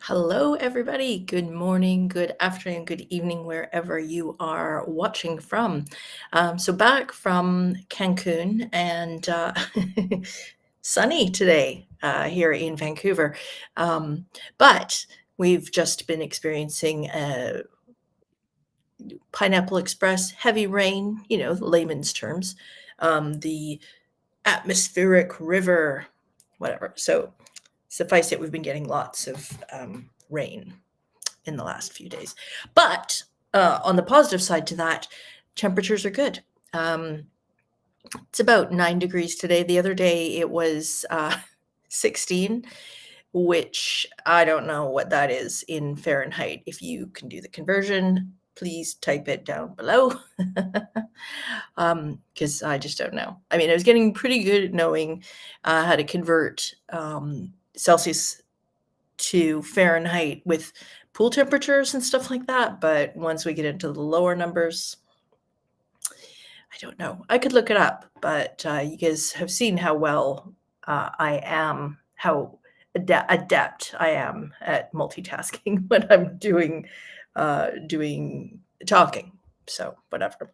Hello, everybody. Good morning, good afternoon, good evening, wherever you are watching from. So back from Cancun and sunny today here in Vancouver. But we've just been experiencing Pineapple Express heavy rain, layman's terms, the atmospheric river, whatever. So suffice it, we've been getting lots of rain in the last few days. But on the positive side to that, temperatures are good. It's about 9 degrees today. The other day it was 16, which I don't know what that is in Fahrenheit. If you can do the conversion, please type it down below. Because I just don't know. I mean, I was getting pretty good at knowing how to convert Celsius to Fahrenheit with pool temperatures and stuff like that, but once we get into the lower numbers, I don't know. I could look it up, but you guys have seen how well I am, how adept I am at multitasking when I'm doing talking. So whatever.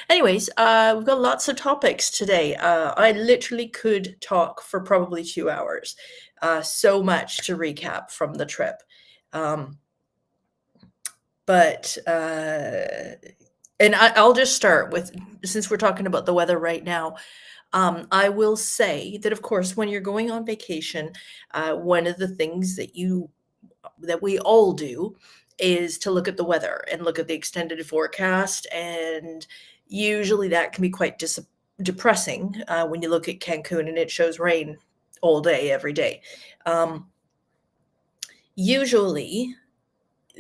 Anyways, we've got lots of topics today. I literally could talk for probably 2 hours. So much to recap from the trip. And I'll just start with, since we're talking about the weather right now, I will say that, of course, when you're going on vacation, one of the things that we all do is to look at the weather and look at the extended forecast, and usually that can be quite depressing when you look at Cancun and it shows rain all day, every day. Usually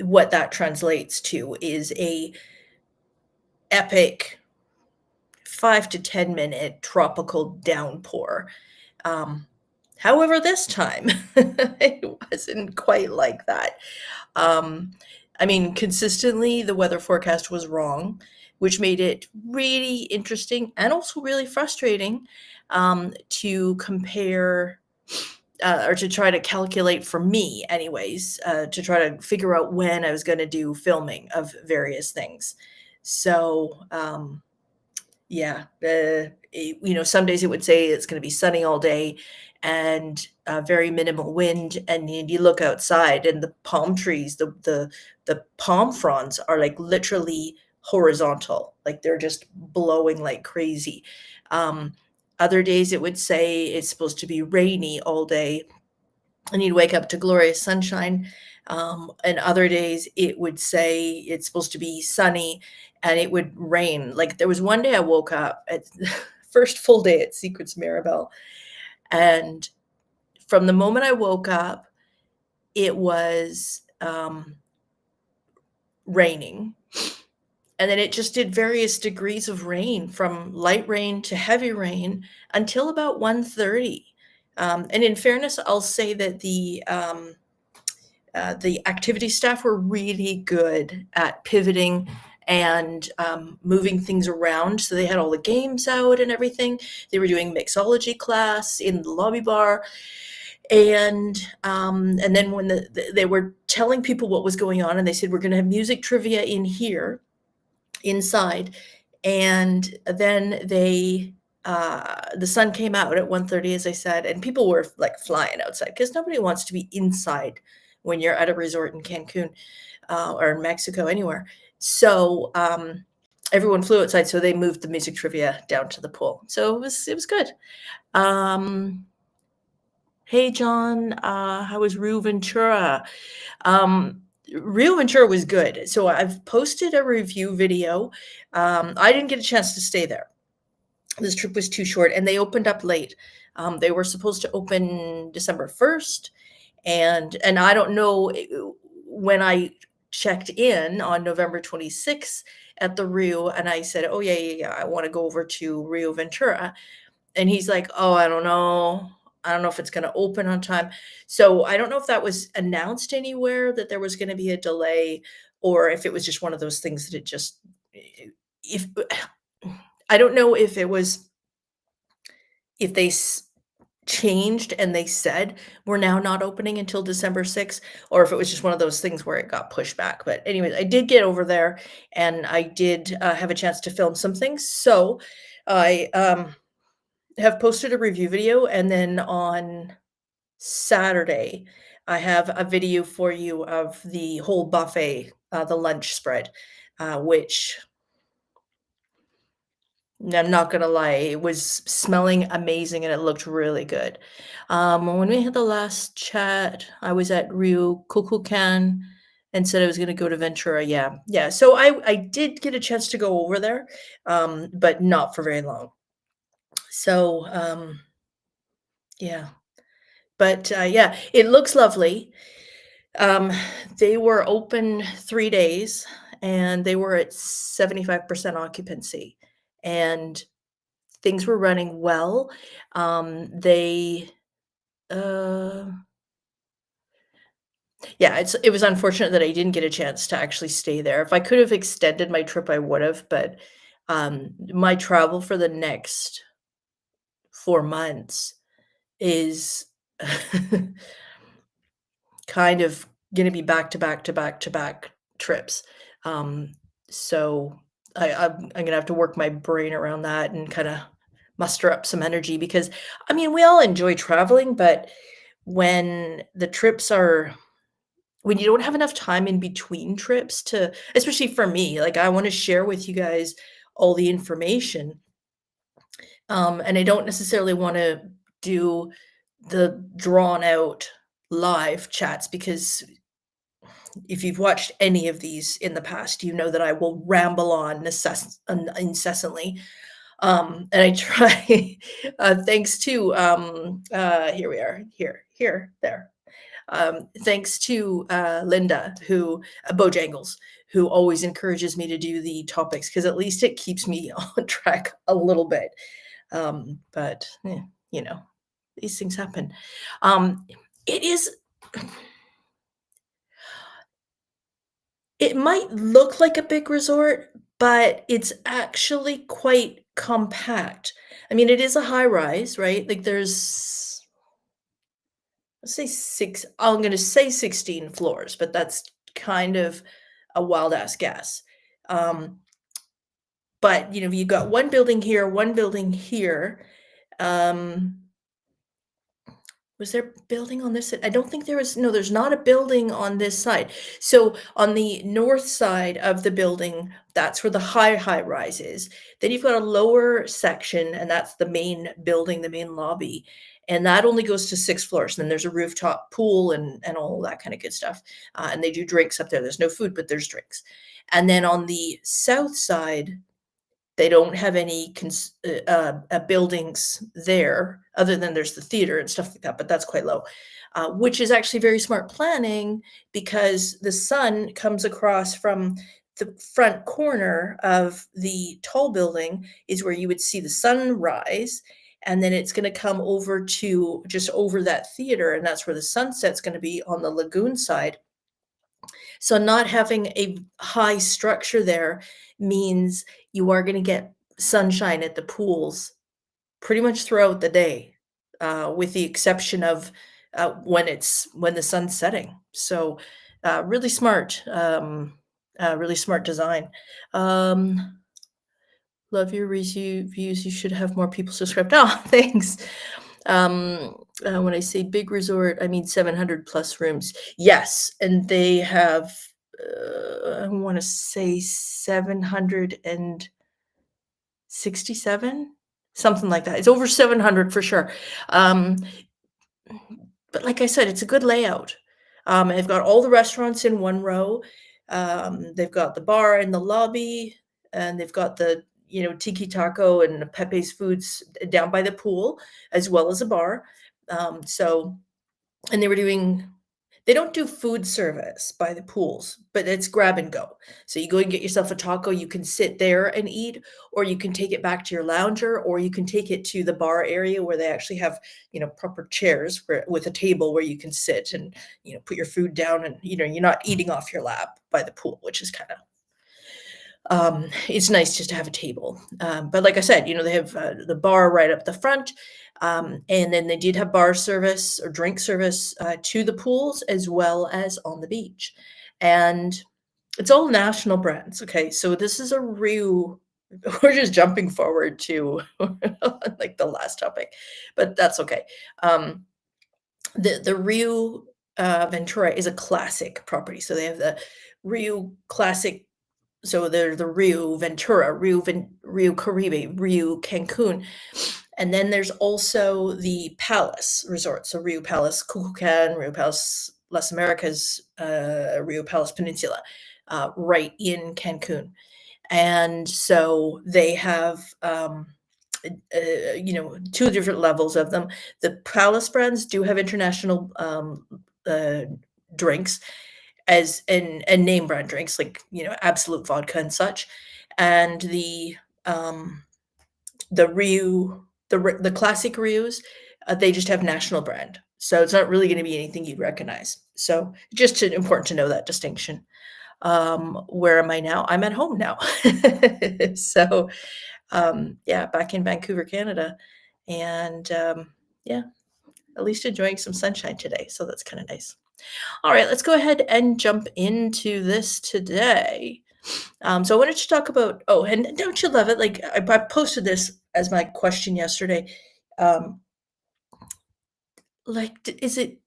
what that translates to is a epic 5 to 10 minute tropical downpour. However, this time it wasn't quite like that. I mean, consistently, the weather forecast was wrong, which made it really interesting and also really frustrating to compare or to try to calculate, for me anyways, to try to figure out when I was going to do filming of various things. So, yeah, some days it would say it's going to be sunny all day and very minimal wind, and you look outside and the palm trees, the palm fronds are like literally horizontal, like they're just blowing like crazy. Other days it would say it's supposed to be rainy all day, and you'd wake up to glorious sunshine. And other days it would say it's supposed to be sunny and it would rain. Like there was one day I woke up at first full day at Secrets Mirabel, and from the moment I woke up, it was raining. And then it just did various degrees of rain, from light rain to heavy rain, until about 1:30. And in fairness, I'll say that the activity staff were really good at pivoting and moving things around. So they had all the games out and everything. They were doing mixology class in the lobby bar. And then when they were telling people what was going on, and they said, we're going to have music trivia in here, inside. And then the sun came out at 1:30, as I said, and people were like flying outside because nobody wants to be inside when you're at a resort in Cancun or in Mexico, anywhere. So everyone flew outside, so they moved the music trivia down to the pool. So it was good. Hey, John, how was Rio Ventura? Rio Ventura was good. So I've posted a review video. I didn't get a chance to stay there. This trip was too short, and they opened up late. They were supposed to open December 1st, and I don't know, when I checked in on November 26th at the Rio, and I said, oh yeah, I want to go over to Rio Ventura. And he's like, oh, I don't know if it's going to open on time. So I don't know if that was announced anywhere that there was going to be a delay, or if it was just one of those things that it just, if I don't know if it was, if they changed and they said we're now not opening until December 6th, or if it was just one of those things where it got pushed back. But anyways, I did get over there and I did have a chance to film some things. So I have posted a review video, and then on Saturday, I have a video for you of the whole buffet, the lunch spread, which I'm not gonna lie, it was smelling amazing and it looked really good. When we had the last chat, I was at Ryukokukan and said I was gonna go to Ventura. Yeah, yeah. So I did get a chance to go over there, but not for very long. So yeah, but yeah, it looks lovely. Um, they were open 3 days, and they were at 75% occupancy, and things were running well. They uh yeah, it was unfortunate that I didn't get a chance to actually stay there. If I could have extended my trip, I would have, but, my travel for the next 4 months is kind of gonna be back to back to back to back trips. Um, so I'm gonna have to work my brain around that and kinda muster up some energy because, I mean, we all enjoy traveling, but when the trips are when you don't have enough time in between trips to, especially for me, like, I wanna share with you guys all the information, and I don't necessarily wanna do the drawn out live chats because if you've watched any of these in the past, you know that I will ramble on incessantly. And I try, thanks to, here we are, there. Thanks to Linda, Bojangles, who always encourages me to do the topics because at least it keeps me on track a little bit. But you know, these things happen. It is It might look like a big resort, but it's actually quite compact. I mean, it is a high rise, right? Like there's, let's say I'm gonna say 16 floors, but that's kind of a wild ass guess. Um, but you know, you've got one building here, one building here. Um, Was there a building on this side? I don't think there was. No, there's not a building on this side. So on the north side of the building, that's where the high rise is. Then you've got a lower section, and that's the main building, the main lobby. And that only goes to 6 floors. And then there's a rooftop pool and all that kind of good stuff. And they do drinks up there. There's no food, but there's drinks. And then on the south side, they don't have any buildings there other than there's the theater and stuff like that, but that's quite low, which is actually very smart planning because the sun comes across from the front corner of the tall building is where you would see the sun rise, and then it's going to come over to just over that theater, and that's where the sunset's going to be on the lagoon side. So not having a high structure there means you are gonna get sunshine at the pools pretty much throughout the day, with the exception of, when the sun's setting. So, really smart design. Um, Love your reviews, you should have more people subscribed. Oh, thanks. When I say big resort, I mean 700 plus rooms. Yes, and they have, I wanna say 767? Something like that. It's over 700 for sure. Um, but like I said, it's a good layout. They've got all the restaurants in one row. They've got the bar in the lobby, and they've got the, Tiki Taco and Pepe's Foods down by the pool, as well as a bar. So and they don't do food service by the pools, but it's grab and go. So you go and get yourself a taco, you can sit there and eat, or you can take it back to your lounger, or you can take it to the bar area where they actually have, proper chairs with a table where you can sit and, put your food down and, you're not eating off your lap by the pool, which is kind of It's nice just to have a table. But like I said, they have the bar right up the front. And then they did have bar service or drink service to the pools as well as on the beach. And it's all national brands. Okay. So this is a real, we're just jumping forward to like the last topic, but that's okay. Um, the Rio Ventura is a classic property. So they have the Rio Classic, so there's the Rio Ventura, Rio Caribe, Rio Cancun, and then there's also the Palace Resort, so Rio Palace Cucucan, Rio Palace Las Americas, Rio Palace Peninsula, right in Cancun. And so they have, two different levels of them. The Palace brands do have international uh, drinks, as and name brand drinks like Absolute vodka and such, and um, the Rio, the classic Rios, they just have national brand, so it's not really going to be anything you'd recognize. So just important to know that distinction. Where am I now? I'm at home now. So yeah, back in Vancouver, Canada, and yeah, at least enjoying some sunshine today, so that's kind of nice. All right, let's go ahead and jump into this today. So I wanted to talk about, oh, and don't you love it? Like I posted this as my question yesterday. Um, like, is it,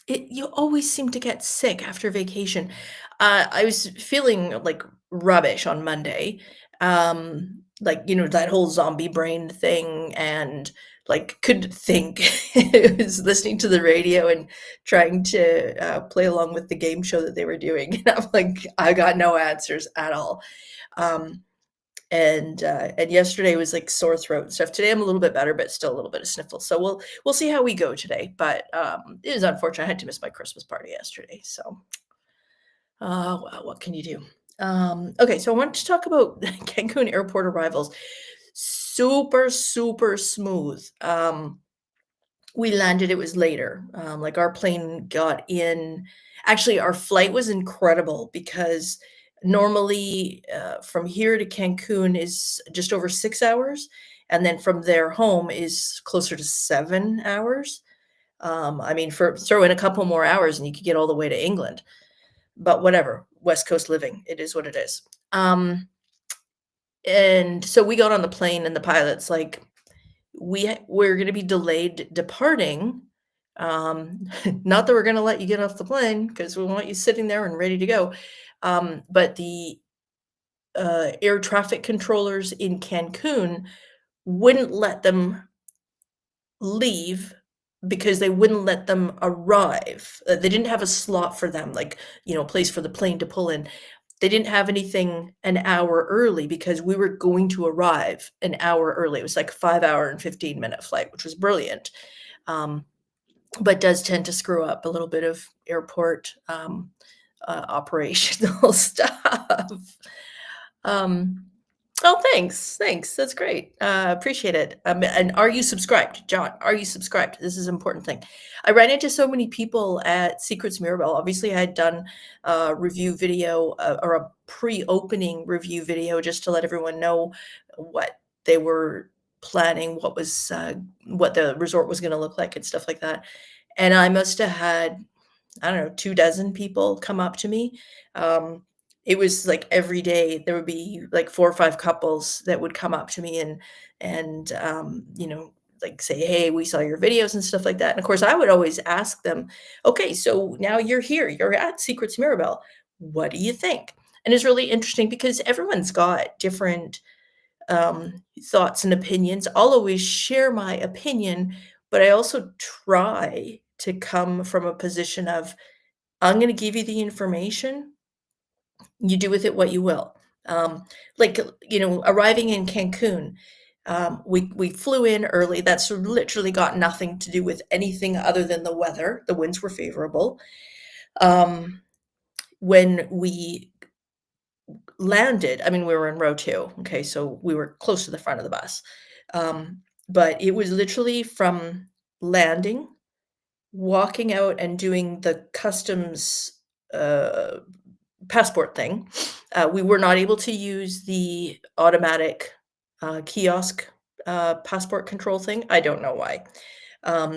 you always seem to get sick after vacation. I was feeling like rubbish on Monday. Like, that whole zombie brain thing, and like couldn't think. I was listening to the radio and trying to play along with the game show that they were doing. And I'm like, I got no answers at all. Um, and yesterday was like sore throat and stuff. Today I'm a little bit better, but still a little bit of sniffles. So we'll see how we go today. But it is unfortunate. I had to miss my Christmas party yesterday. So well, what can you do? Okay, so I wanted to talk about Cancun airport arrivals. Super, super smooth. We landed, it was later. Like our plane got in. Actually, our flight was incredible because normally from here to Cancun is just over 6 hours. And then from there home is closer to 7 hours. I mean, throw in a couple more hours and you could get all the way to England. But whatever, West Coast living, it is what it is. And so we got on the plane and the pilot's like, we're going to be delayed departing. Not that we're going to let you get off the plane because we want you sitting there and ready to go. But the air traffic controllers in Cancun wouldn't let them leave because they wouldn't let them arrive. They didn't have a slot for them, like, a place for the plane to pull in. They didn't have anything an hour early because we were going to arrive an hour early. It was like a 5 hour and 15-minute flight, which was brilliant. But does tend to screw up a little bit of airport operational stuff. Oh, thanks. Thanks. That's great. Appreciate it. And are you subscribed, John? Are you subscribed? This is an important thing. I ran into so many people at Secrets Mirabelle. Obviously, I had done a review video or a pre-opening review video just to let everyone know what they were planning, what the resort was going to look like and stuff like that. And I must have had, I don't know, 24 people come up to me. It was like every day there would be like 4 or 5 couples that would come up to me and like say, hey, we saw your videos and stuff like that. And of course I would always ask them, okay, so now you're here, you're at Secrets Mirabelle, what do you think? And it's really interesting because everyone's got different thoughts and opinions. I'll always share my opinion, but I also try to come from a position of, I'm going to give you the information, you do with it what you will. Like, arriving in Cancun, we flew in early. That's literally got nothing to do with anything other than the weather. The winds were favorable. When we landed, I mean, we were in row 2. Okay, so we were close to the front of the bus. But it was literally from landing, walking out and doing the customs passport thing. We were not able to use the automatic kiosk passport control thing. I don't know why.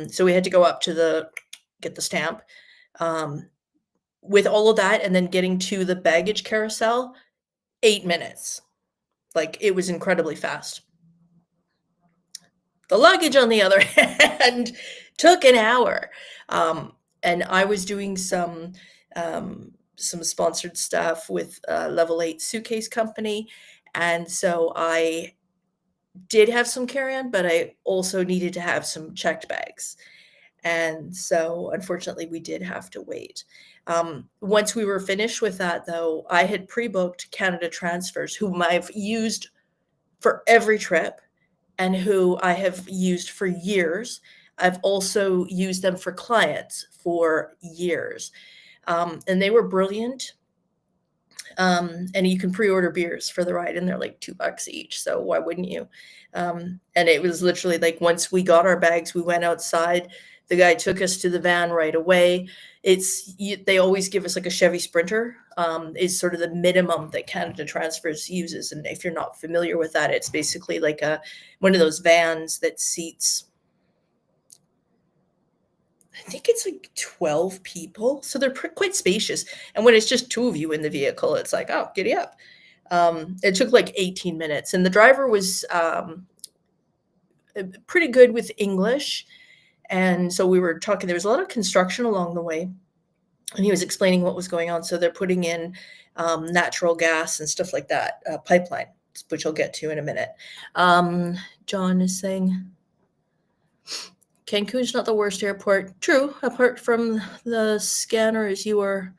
So we had to go up to get the stamp. With all of that and then getting to the baggage carousel, 8 minutes. Like, it was incredibly fast. The luggage, on the other hand, took an hour. And I was doing some sponsored stuff with Level 8 Suitcase Company, and so I did have some carry-on, but I also needed to have some checked bags. And so, unfortunately, we did have to wait. Once we were finished with that, though, I had pre-booked Canada Transfers, whom I've used for every trip and who I have used for years. I've also used them for clients for years. And they were brilliant. And you can pre-order beers for the ride, and they're like $2 each. So why wouldn't you? And it was literally like, once we got our bags, we went outside. The guy took us to the van right away. They always give us like a Chevy Sprinter, is sort of the minimum that Canada Transfers uses. And if you're not familiar with that, it's basically like one of those vans that seats, I think it's like 12 people. So they're quite spacious. And when it's just two of you in the vehicle, it's like, oh, giddy up. It took like 18 minutes. And the driver was pretty good with English. And so we were talking, there was a lot of construction along the way, and he was explaining what was going on. So they're putting in natural gas and stuff like that, pipeline, which I'll get to in a minute. John is saying, Cancun's not the worst airport. True, apart from the scanners, you are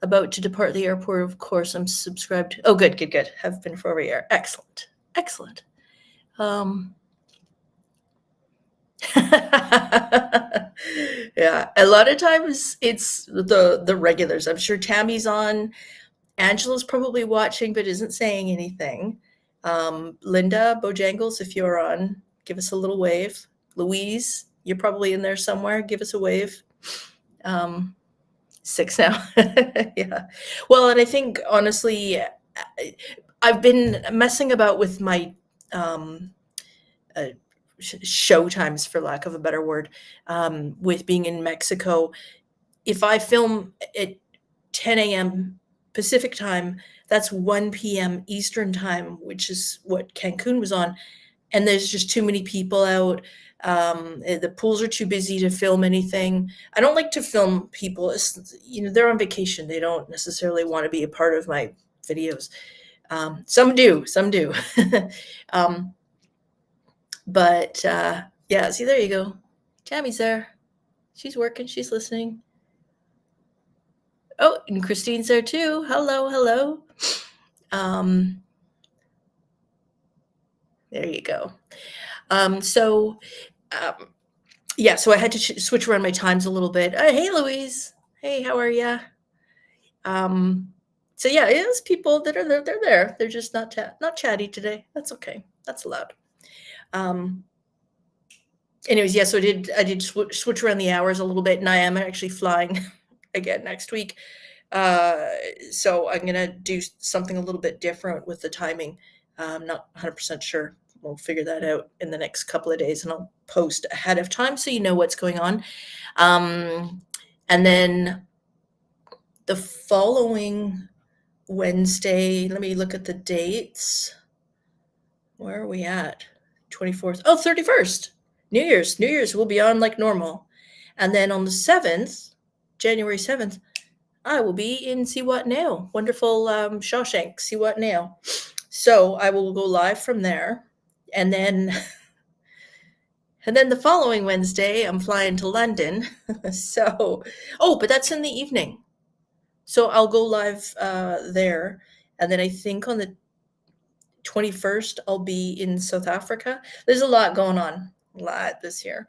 about to depart the airport. Of course, I'm subscribed. Oh, good. Have been for over a year. Excellent. Yeah, a lot of times it's the regulars. I'm sure Tammy's on. Angela's probably watching but isn't saying anything. Linda Bojangles, if you're on, give us a little wave. Louise, you're probably in there somewhere. Give us a wave. 6 now. Yeah. Well, and I think, honestly, I've been messing about with my show times, for lack of a better word, with being in Mexico. If I film at 10 a.m. Pacific time, that's 1 p.m. Eastern time, which is what Cancun was on. And there's just too many people out. The pools are too busy to film anything. I don't like to film people. They're on vacation. They don't necessarily want to be a part of my videos. Some do. But yeah, see, there you go. Tammy's there. She's working. She's listening. Oh, and Christine's there too. Hello. There you go. Yeah, so I had to switch around my times a little bit. Hey, Louise. Hey, how are ya? So yeah, it's people that are there. They're there. They're just not chatty today. That's okay. That's allowed. Anyways, yeah, so I did switch around the hours a little bit, and I am actually flying again next week. So I'm gonna do something a little bit different with the timing. I'm not 100% sure. We'll figure that out in the next couple of days, and I'll post ahead of time so you know what's going on. And then the following Wednesday, let me look at the dates. Where are we at? 24th. Oh, 31st. New Year's will be on like normal. And then on the 7th, January 7th, I will be in 𝖣𝖨𝖲, wonderful Shawshank, 𝖣𝖨𝖲. So I will go live from there. And then the following Wednesday, I'm flying to London. But that's in the evening. So I'll go live there. And then I think on the 21st, I'll be in South Africa. There's a lot going on, this year.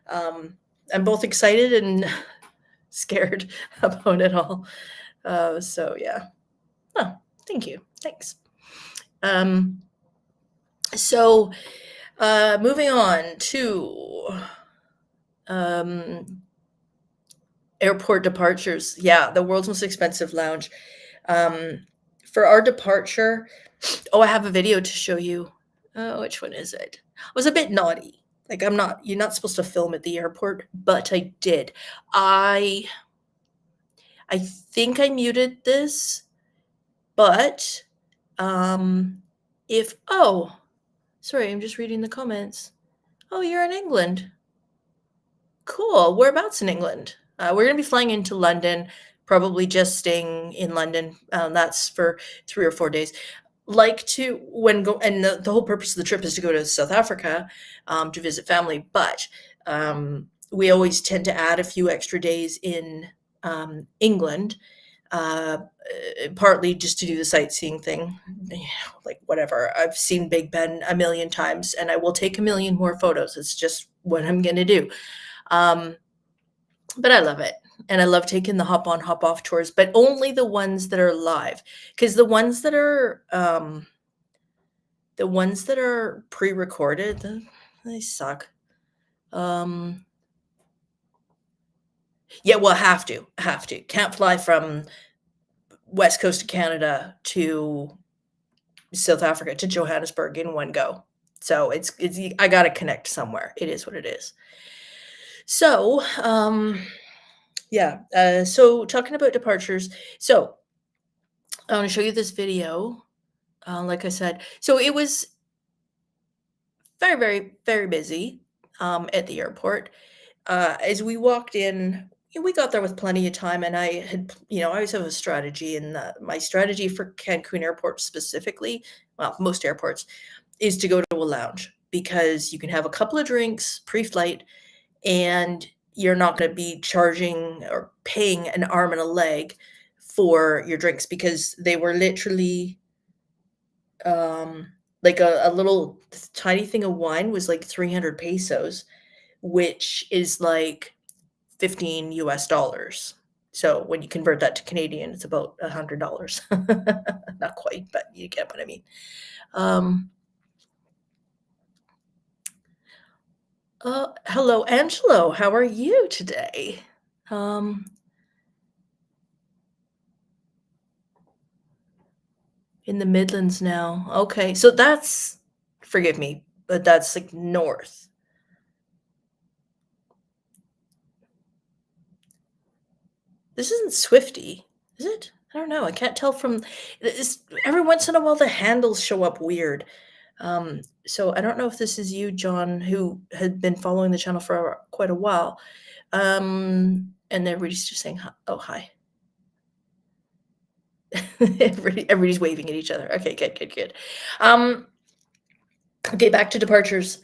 I'm both excited and scared about it all. So yeah. Oh, thank you. Thanks. So moving on to airport departures. Yeah, the world's most expensive lounge. For our departure, I have a video to show you. Which one is it? I was a bit naughty. Like you're not supposed to film at the airport, but I did. I think I muted this, but sorry, I'm just reading the comments. Oh, you're in England. Cool. Whereabouts in England? We're going to be flying into London, probably just staying in London. That's for 3 or 4 days. Like to and the whole purpose of the trip is to go to South Africa to visit family, but we always tend to add a few extra days in England, partly just to do the sightseeing thing. Like whatever, I've seen Big Ben a million times, and I will take a million more photos. It's just what I'm going to do. But I love it. And I love taking the hop on, hop off tours, but only the ones that are live. Because the ones that are pre-recorded, they suck. Yeah, well, have to. Can't fly from West Coast of Canada to South Africa to Johannesburg in one go. So it's I gotta connect somewhere. It is what it is. So yeah. So talking about departures. So I want to show you this video. Like I said, so it was very, very, very busy at the airport. As we walked in, we got there with plenty of time, and I had, I always have a strategy, and my strategy for Cancun Airport specifically, well, most airports, is to go to a lounge because you can have a couple of drinks pre-flight, and you're not going to be charging or paying an arm and a leg for your drinks, because they were literally like a little tiny thing of wine was like 300 pesos, which is like $15 US. So when you convert that to Canadian, it's about $100. Not quite, but you get what I mean. Hello, Angelo. How are you today? In the Midlands now. Okay, so that's, forgive me, but that's like north. This isn't Swifty, is it? I don't know. I can't tell from every once in a while the handles show up weird. So I don't know if this is you, John, who had been following the channel for quite a while. And everybody's just saying, oh, hi. Everybody's waving at each other. Okay, good. Okay, back to departures.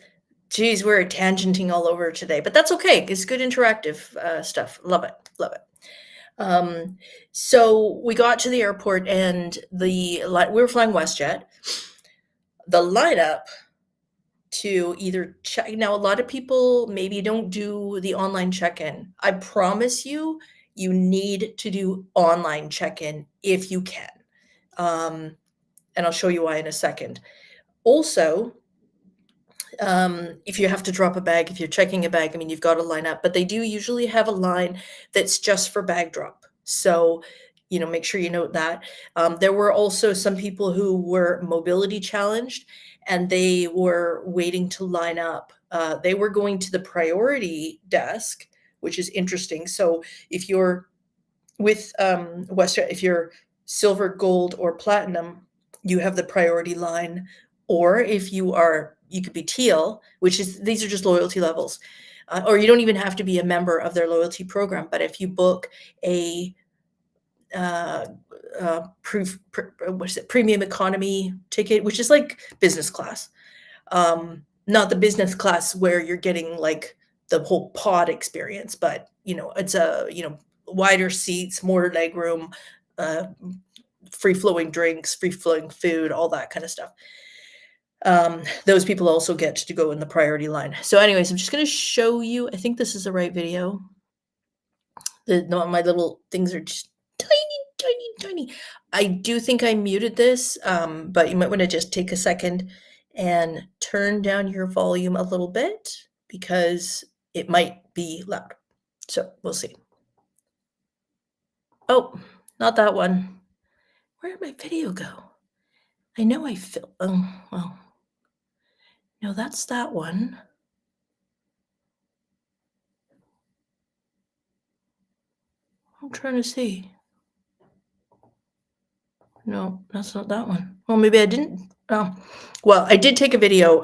Geez, we're tangenting all over today, but that's okay. It's good interactive stuff. Love it. So we got to the airport, and we were flying WestJet. The lineup to either check, now a lot of people maybe don't do the online check-in. I promise you, you need to do online check-in if you can. And I'll show you why in a second. Also, if you have to drop a bag, if you're checking a bag, I mean, you've got to line up, but they do usually have a line that's just for bag drop. So, make sure you note that. There were also some people who were mobility challenged, and they were waiting to line up. They were going to the priority desk, which is interesting. So if you're with WestJet, if you're silver, gold, or platinum, you have the priority line. Or if you could be teal, which is, these are just loyalty levels. Or you don't even have to be a member of their loyalty program. But if you book a premium economy ticket, which is like business class, not the business class where you're getting like the whole pod experience, but it's a wider seats, more leg room, free flowing drinks, free flowing food, all that kind of stuff. Those people also get to go in the priority line. So anyways, I'm just going to show you, I think this is the right video. My little things are just tiny. I do think I muted this, but you might want to just take a second and turn down your volume a little bit, because it might be loud. So we'll see. Oh, not that one. Where did my video go? I know I filmed. Oh, well. No, that's that one. I'm trying to see. No, that's not that one. Well, maybe I didn't. Oh, well, I did take a video.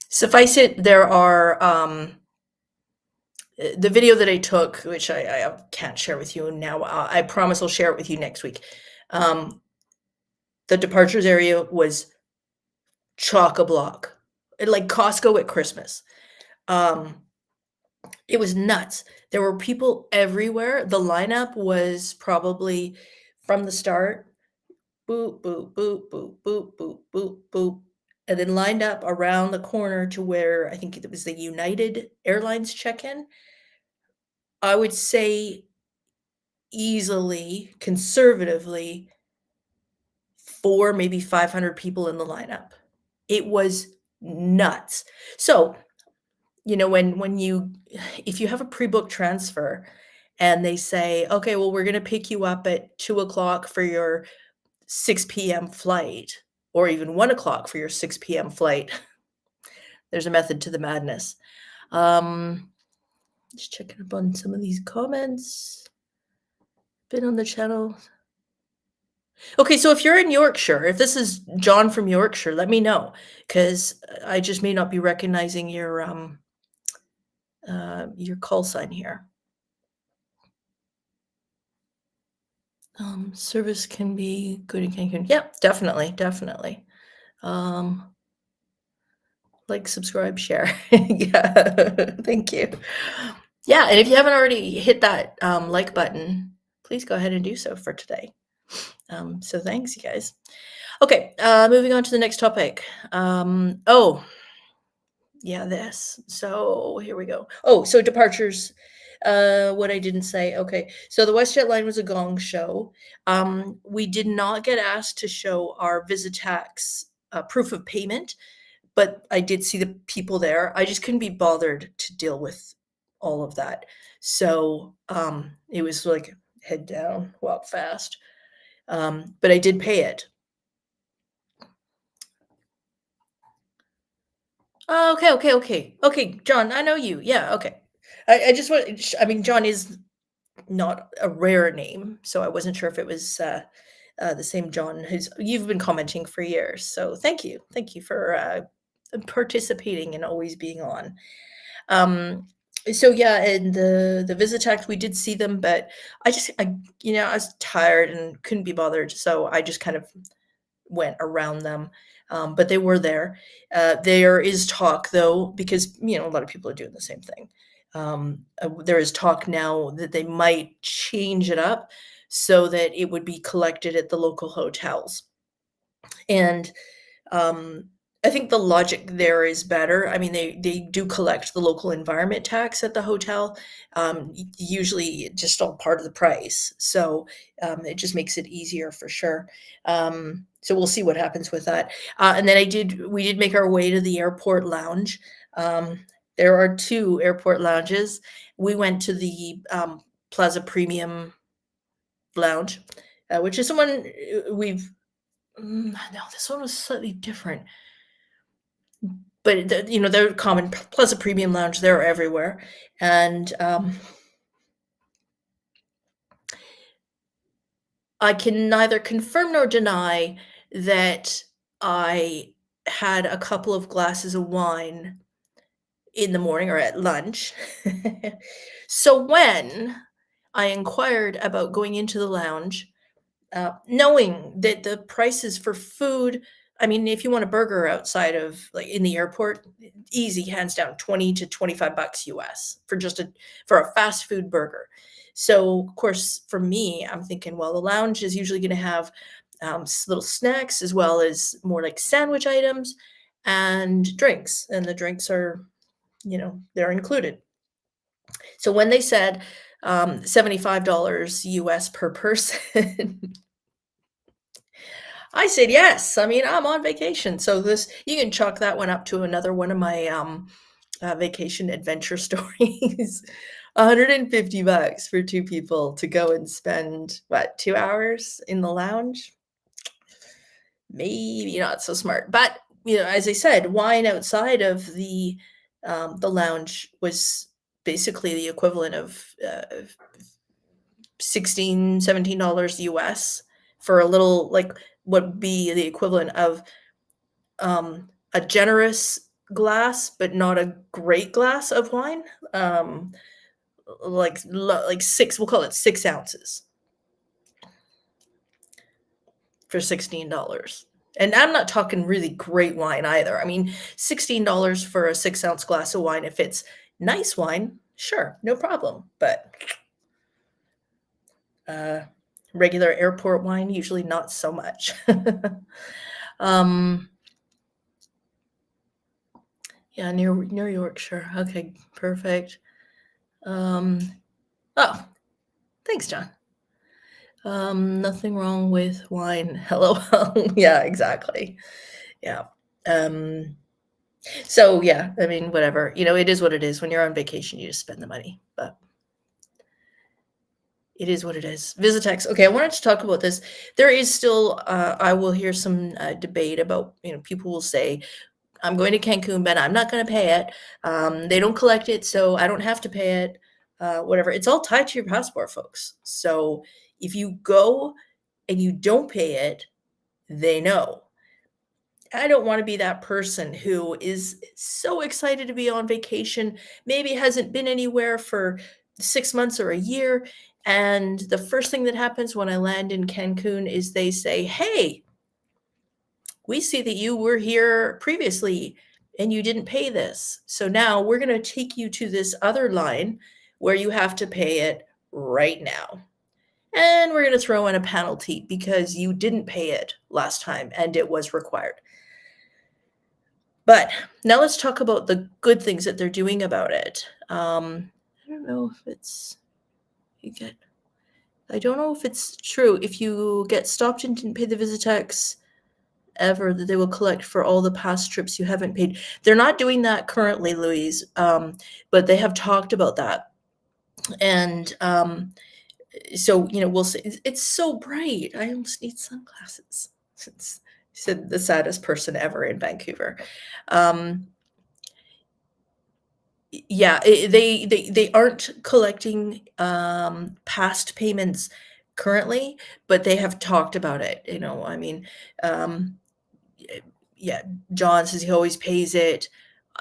Suffice it, there are the video that I took, which I can't share with you now. I promise I'll share it with you next week. The departures area was chock-a-block, like Costco at Christmas. It was nuts. There were people everywhere. The lineup was probably from the start, boop, boop, boop, boop, boop, boop, boop, boop, and then lined up around the corner to where I think it was the United Airlines check-in. I would say easily, conservatively, 4, maybe 500 people in the lineup. It was nuts. So, you know, when you if you have a pre-booked transfer and they say, "Okay, well, we're gonna pick you up at 2 o'clock for your 6 PM flight," or even 1 o'clock for your 6 PM flight, there's a method to the madness. Just checking up on some of these comments. Been on the channel. Okay, so if you're in Yorkshire, if this is John from Yorkshire, let me know, 'cause I just may not be recognizing your call sign here. Service can be good in Cancun. Yep, definitely, definitely. Like, subscribe, share. Yeah, thank you. Yeah, and if you haven't already hit that like button, please go ahead and do so for today. So thanks, you guys. Okay, moving on to the next topic. Oh, yeah, this. So here we go. Oh, so departures. What I didn't say. Okay, so the WestJet line was a gong show. We did not get asked to show our Visitax proof of payment, but I did see the people there. I just couldn't be bothered to deal with all of that. So it was like head down, walk fast. But I did pay it. Oh, okay, John, I know you. Yeah, okay. I just want. I mean, John is not a rare name, so I wasn't sure if it was the same John who's you've been commenting for years. So thank you for participating and always being on. So yeah, and the Visitax, we did see them, but I was tired and couldn't be bothered, so I just kind of went around them. But they were there. There is talk though, because a lot of people are doing the same thing. There is talk now that they might change it up so that it would be collected at the local hotels. And I think the logic there is better. I mean, they do collect the local environment tax at the hotel, usually just all part of the price. So it just makes it easier for sure. So we'll see what happens with that. And then we did make our way to the airport lounge. There are 2 airport lounges. We went to the Plaza Premium lounge, which is someone we've. No, this one was slightly different. But they're common. Plaza Premium Lounge, they're everywhere. And I can neither confirm nor deny that I had a couple of glasses of wine in the morning or at lunch. So when I inquired about going into the lounge, knowing that the prices for food, I mean, if you want a burger outside of like in the airport, easy, hands down, 20 to 25 bucks US for a fast food burger. So of course, for me, I'm thinking, well, the lounge is usually going to have little snacks as well as more like sandwich items and drinks, and the drinks are, they're included. So when they said $75 US per person, I said yes. I mean, I'm on vacation, so you can chalk that one up to another one of my vacation adventure stories. $150 for 2 people to go and spend, what, 2 hours in the lounge? Maybe not so smart. But, as I said, wine outside of the lounge was basically the equivalent of, 16, $17 US for a little, like, what would be the equivalent of, a generous glass, but not a great glass of wine. Um, like 6, we'll call it 6 ounces for $16. And I'm not talking really great wine either. I mean, $16 for a 6-ounce glass of wine, if it's nice wine, sure, no problem. But regular airport wine, usually not so much. um, yeah, near Yorkshire. Okay, perfect. Oh, thanks, John. Nothing wrong with wine. Hello. Yeah, exactly. Yeah. So yeah, I mean, whatever. It is what it is. When you're on vacation, you just spend the money. But it is what it is. Visitex. Okay, I wanted to talk about this. There is still, I will hear some debate about, people will say, I'm going to Cancun, but I'm not going to pay it. They don't collect it, so I don't have to pay it. Whatever. It's all tied to your passport, folks. So if you go and you don't pay it, they know. I don't want to be that person who is so excited to be on vacation, maybe hasn't been anywhere for 6 months or a year. And the first thing that happens when I land in Cancun is they say, hey, we see that you were here previously and you didn't pay this. So now we're going to take you to this other line where you have to pay it right now. And we're going to throw in a penalty because you didn't pay it last time and it was required. But now let's talk about the good things that they're doing about it. I don't know if it's I don't know if it's true. If you get stopped and didn't pay the Visitex ever, that they will collect for all the past trips you haven't paid. They're not doing that currently, Louise, but they have talked about that. And so, we'll see. It's so bright. I almost need sunglasses. Since said the saddest person ever in Vancouver. Yeah, they aren't collecting past payments currently, but they have talked about it. I mean, yeah, John says he always pays it.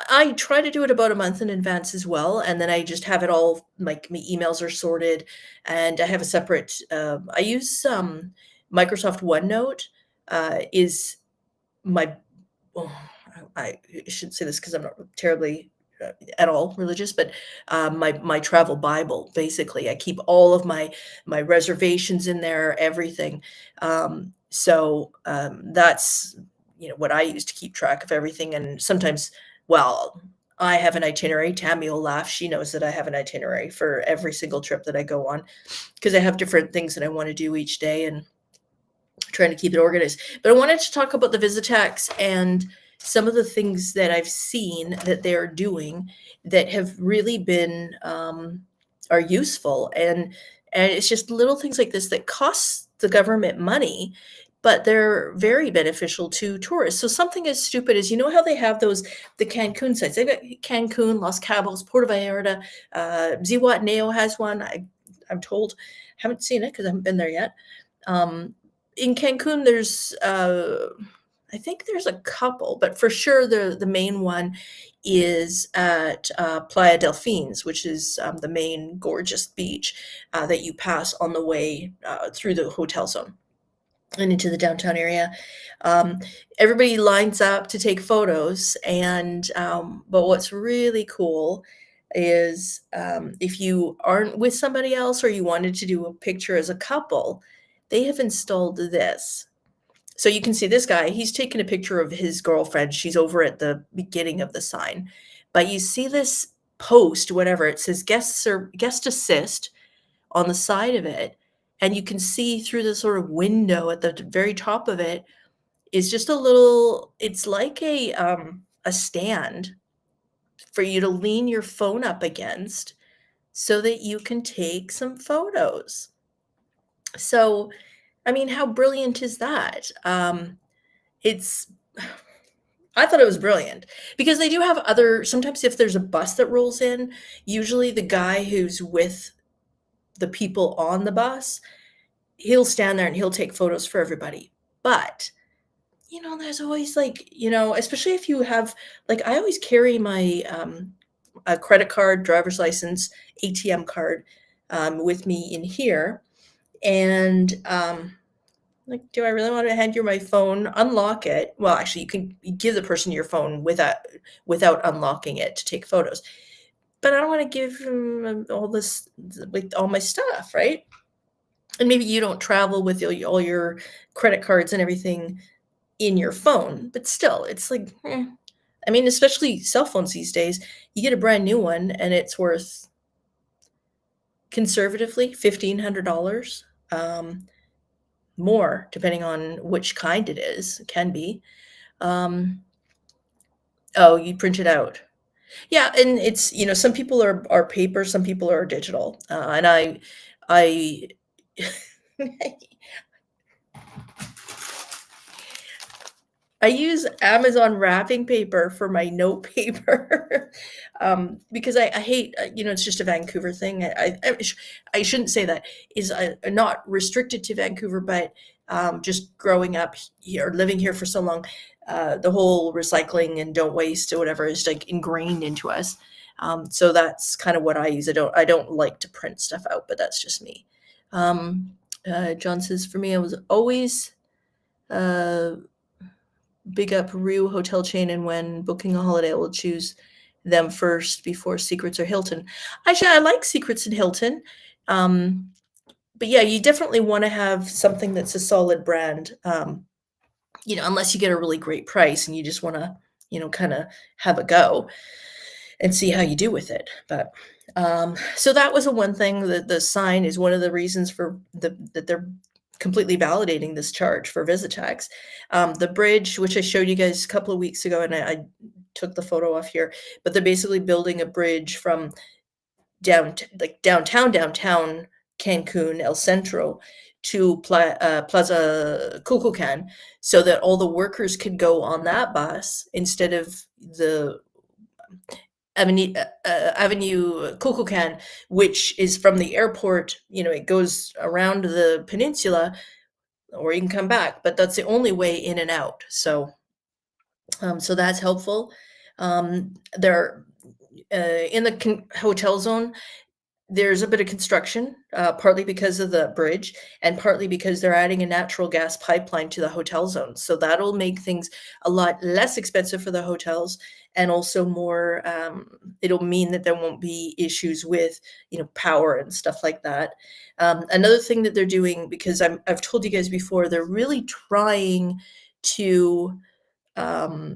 I try to do it about a month in advance as well, and then I just have it all, like, my emails are sorted, and I have a separate, I use, Microsoft OneNote, is my oh, I shouldn't say this because 'cause I'm not terribly, at all religious, but, my travel Bible, basically. I keep all of my reservations in there, everything. That's, what I use to keep track of everything, and sometimes, well, I have an itinerary. Tammy will laugh. She knows that I have an itinerary for every single trip that I go on because I have different things that I wanna do each day and trying to keep it organized. But I wanted to talk about the Visitex and some of the things that I've seen that they're doing that have really been are useful, and it's just little things like this that cost the government money, but they're very beneficial to tourists. So something as stupid as, how they have the Cancun sites. They've got Cancun, Los Cabos, Puerto Vallarta, 𝖣𝖨𝖲𝖤 has one. I'm told, haven't seen it because I haven't been there yet. In Cancun, there's I think there's a couple, but for sure the main one is at Playa Delfines, which is the main gorgeous beach that you pass on the way through the hotel zone and into the downtown area. Everybody lines up to take photos, and but what's really cool is if you aren't with somebody else or you wanted to do a picture as a couple, they have installed this. So you can see this guy, he's taking a picture of his girlfriend. She's over at the beginning of the sign. But you see this post, whatever, it says guest assist on the side of it. And you can see through the sort of window at the very top of it is just it's like a stand for you to lean your phone up against so that you can take some photos. So, I mean, how brilliant is that? It's I thought it was brilliant because they do have other sometimes if there's a bus that rolls in, usually the guy who's with the people on the bus, he'll stand there and he'll take photos for everybody. But, there's always like, especially if you have like I always carry my a credit card, driver's license, ATM card with me in here. And like, do I really want to hand you my phone? Unlock it. Well, actually, you can give the person your phone without unlocking it to take photos. But I don't want to give them all this, like all my stuff, right? And maybe you don't travel with all your credit cards and everything in your phone, but still, it's like, I mean, especially cell phones these days, you get a brand new one and it's worth conservatively $1,500. More depending on which kind it is, it can be. Oh, you print it out. Yeah, and it's, some people are paper, some people are digital. And I I use Amazon wrapping paper for my note paper, because I hate, it's just a Vancouver thing. I shouldn't say that. Is not restricted to Vancouver, but just growing up here, living here for so long, the whole recycling and don't waste or whatever is like ingrained into us. So that's kind of what I use. I don't like to print stuff out, but that's just me. John says, for me, I was always big up Rue hotel chain, and when booking a holiday, I will choose them first before Secrets or Hilton. Actually, I like Secrets and Hilton. But yeah, you definitely want to have something that's a solid brand. Unless you get a really great price and you just want to, kind of have a go and see how you do with it. But so that was one thing. That the sign is one of the reasons for that they're completely validating this charge for visit tax. The bridge, which I showed you guys a couple of weeks ago, and I took the photo off here, but they're basically building a bridge from downtown Cancun, El Centro, to Plaza Cuculcan, so that all the workers could go on that bus instead of the Avenue Cuculcan, which is from the airport. It goes around the peninsula, or you can come back, but that's the only way in and out. So that's helpful. There, in the hotel zone, there's a bit of construction, partly because of the bridge and partly because they're adding a natural gas pipeline to the hotel zone. So that'll make things a lot less expensive for the hotels, and also more, it'll mean that there won't be issues with, power and stuff like that. Another thing that they're doing, because I've told you guys before, they're really trying to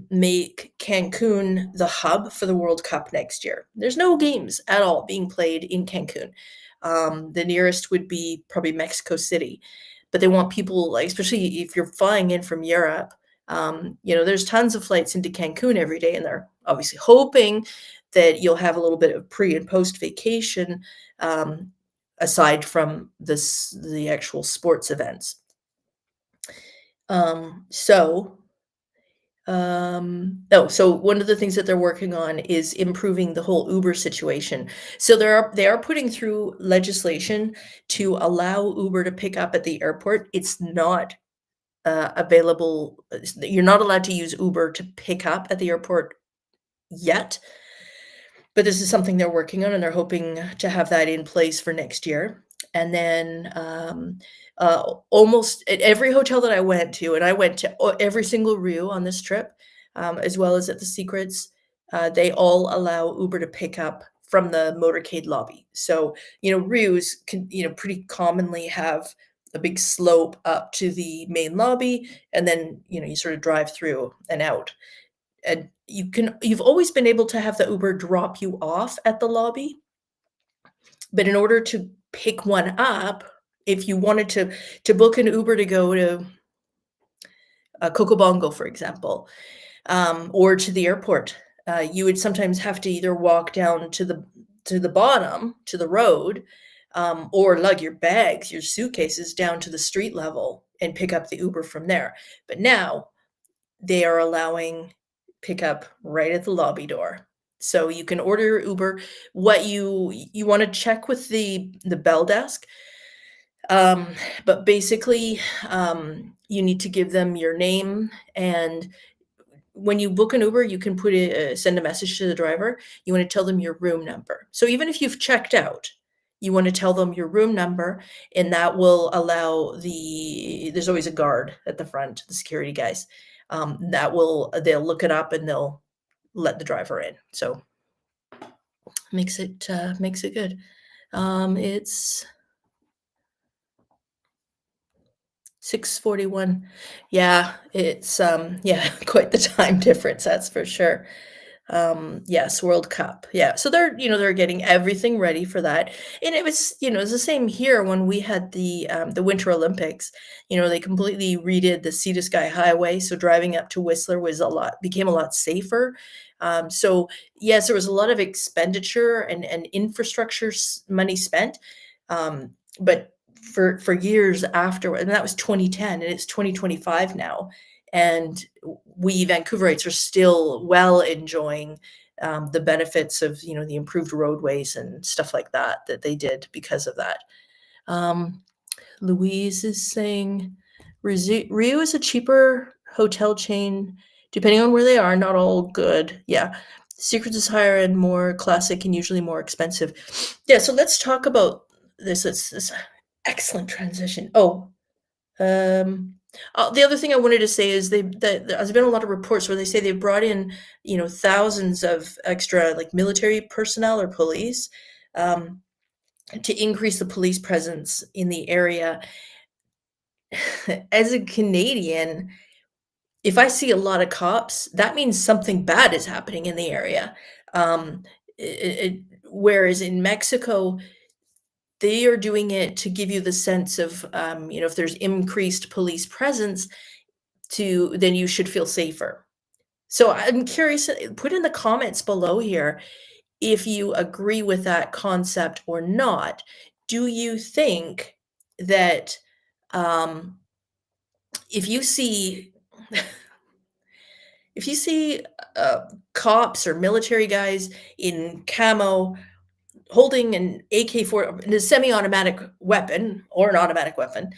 make Cancun the hub for the World Cup next year. There's no games at all being played in Cancun. The nearest would be probably Mexico City, but they want people, like, especially if you're flying in from Europe, there's tons of flights into Cancun every day, and they're obviously hoping that you'll have a little bit of pre and post vacation, aside from the actual sports events. So one of the things that they're working on is improving the whole Uber situation. So they are putting through legislation to allow Uber to pick up at the airport. It's not available. You're not allowed to use Uber to pick up at the airport yet, but this is something they're working on, and they're hoping to have that in place for next year. And then almost at every hotel that I went to, and I went to every single Rue on this trip, as well as at the Secrets, they all allow Uber to pick up from the motorcade lobby. So, Rues can, pretty commonly have a big slope up to the main lobby, and then, you sort of drive through and out. And you've always been able to have the Uber drop you off at the lobby, but in order to pick one up, if you wanted to book an Uber to go to Cocobongo, for example, or to the airport, you would sometimes have to either walk down to to the bottom, to the road, or lug your bags, your suitcases down to the street level and pick up the Uber from there. But now they are allowing pickup right at the lobby door. So you can order your Uber. What you want to check with the bell desk, but basically, you need to give them your name, and when you book an Uber, you can send a message to the driver. You want to tell them your room number. So even if you've checked out, you want to tell them your room number, and that will allow there's always a guard at the front, the security guys. They'll look it up and they'll let the driver in. So makes it good. It's 6:41. Yeah, it's yeah, quite the time difference, that's for sure. Yes, World Cup. Yeah. So they're getting everything ready for that. And it was, it's the same here when we had the Winter Olympics. They completely redid the Sea to Sky Highway, so driving up to Whistler became a lot safer. So yes, there was a lot of expenditure and infrastructure money spent. But for years afterward, and that was 2010, and it's 2025 now, and we Vancouverites are still well enjoying the benefits of the improved roadways and stuff like that they did because of that. Louise is saying Rio is a cheaper hotel chain depending on where they are, not all good. Yeah. Secrets is higher and more classic and usually more expensive. Yeah, so let's talk about this. It's this excellent transition. The other thing I wanted to say is there's been a lot of reports where they say they've brought in, thousands of extra like military personnel or police to increase the police presence in the area. As a Canadian, if I see a lot of cops, that means something bad is happening in the area. Whereas in Mexico, they are doing it to give you the sense of, if there's increased police presence, then you should feel safer. So I'm curious, put in the comments below here if you agree with that concept or not. Do you think that if you see cops or military guys in camo holding an AK-4, a semi-automatic weapon or an automatic weapon,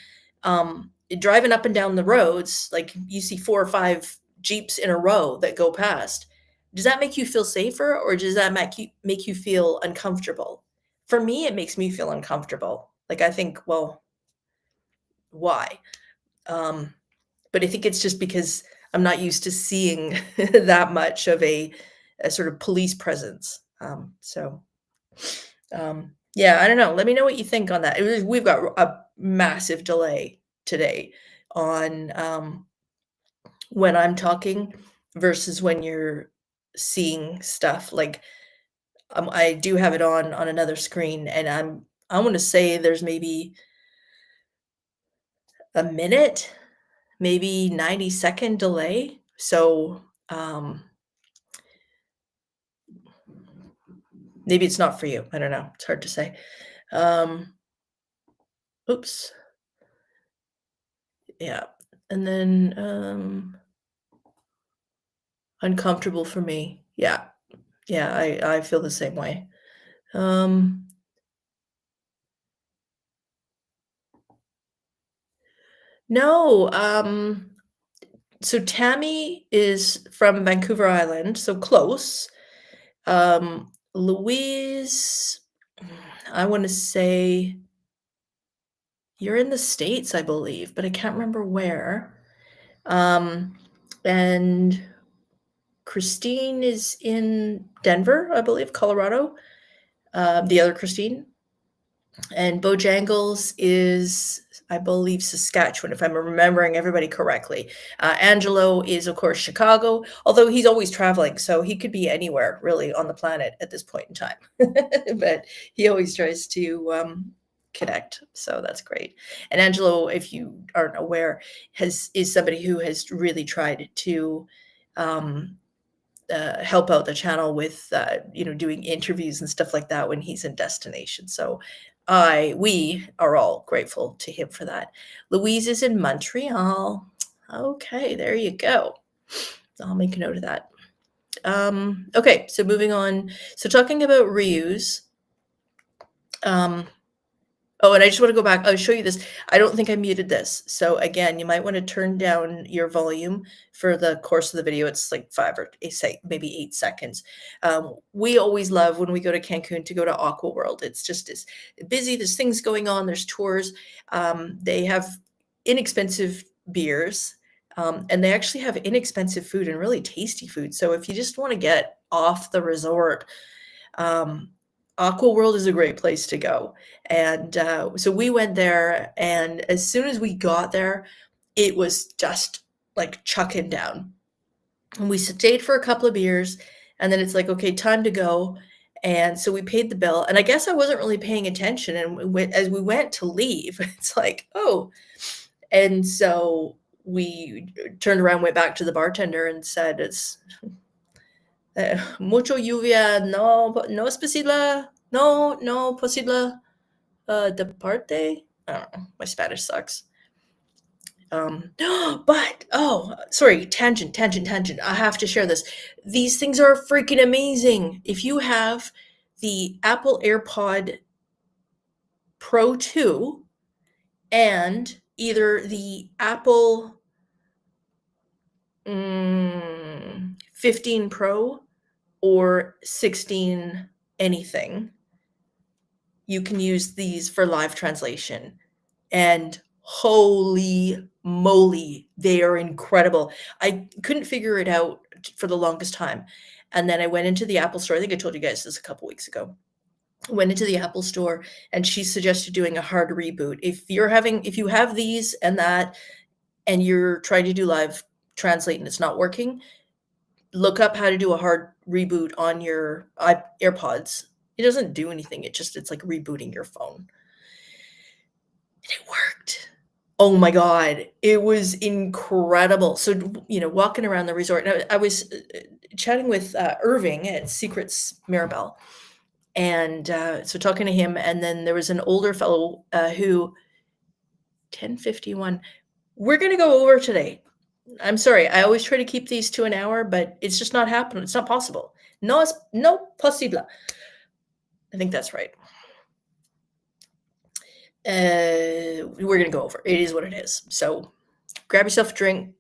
driving up and down the roads, like you see 4 or 5 Jeeps in a row that go past, does that make you feel safer, or does that make you feel uncomfortable? For me, it makes me feel uncomfortable. Like, I think, well, why? But I think it's just because I'm not used to seeing that much of a sort of police presence. Yeah, I don't know. Let me know what you think on that. We've got a massive delay today on when I'm talking versus when you're seeing stuff. Like, I do have it on another screen, and I want to say there's maybe a minute, maybe 90-second delay. So maybe it's not for you. I don't know. It's hard to say. Oops. Yeah. And then uncomfortable for me. Yeah. Yeah, I feel the same way. No, so Tammy is from Vancouver Island, so close. Louise, I want to say you're in the States, I believe, but I can't remember where. And Christine is in Denver, I believe, Colorado. The other Christine. And Bojangles is, I believe, Saskatchewan, if I'm remembering everybody correctly. Angelo is, of course, Chicago, although he's always traveling, so he could be anywhere, really, on the planet at this point in time. But he always tries to connect, so that's great. And Angelo, if you aren't aware, is somebody who has really tried to help out the channel with, doing interviews and stuff like that when he's in destination. So we are all grateful to him for that. Louise is in Montreal. Okay, there you go. I'll make a note of that. Okay, so moving on. So talking about reuse. Oh, and I just want to go back. I'll show you this. I don't think I muted this. So again, you might want to turn down your volume for the course of the video. It's like 5 or 8, maybe 8 seconds. We always love when we go to Cancun to go to Aqua World. It's just as busy. There's things going on. There's tours. They have inexpensive beers. And they actually have inexpensive food and really tasty food. So if you just want to get off the resort, Aqua World is a great place to go. And so we went there, and as soon as we got there, it was just like chucking down. And we stayed for a couple of beers, and then it's like, okay, time to go. And so we paid the bill, and I guess I wasn't really paying attention. And as we went to leave, it's like, oh. And so we turned around, went back to the bartender and said, it's mucho lluvia, no es posible, no posible de parte. I don't know, my Spanish sucks. But, sorry, tangent. I have to share this. These things are freaking amazing. If you have the Apple AirPod Pro 2 and either the Apple 15 Pro or 16 anything, you can use these for live translation. And holy moly, they are incredible. I couldn't figure it out for the longest time. And then I went into the Apple store. I think I told you guys this a couple weeks ago. Went into the Apple store, and she suggested doing a hard reboot. If you have these and that, and you're trying to do live translate and it's not working, look up how to do a hard reboot on your AirPods. It doesn't do anything. It's like rebooting your phone. And it worked. Oh my God. It was incredible. So, walking around the resort, and I was chatting with Irving at Secrets Mirabelle. And so talking to him, and then there was an older fellow who, 10:51, we're going to go over today. I'm sorry. I always try to keep these to an hour, but it's just not happening. It's not possible. No posible. I think that's right. We're going to go over. It is what it is. So grab yourself a drink,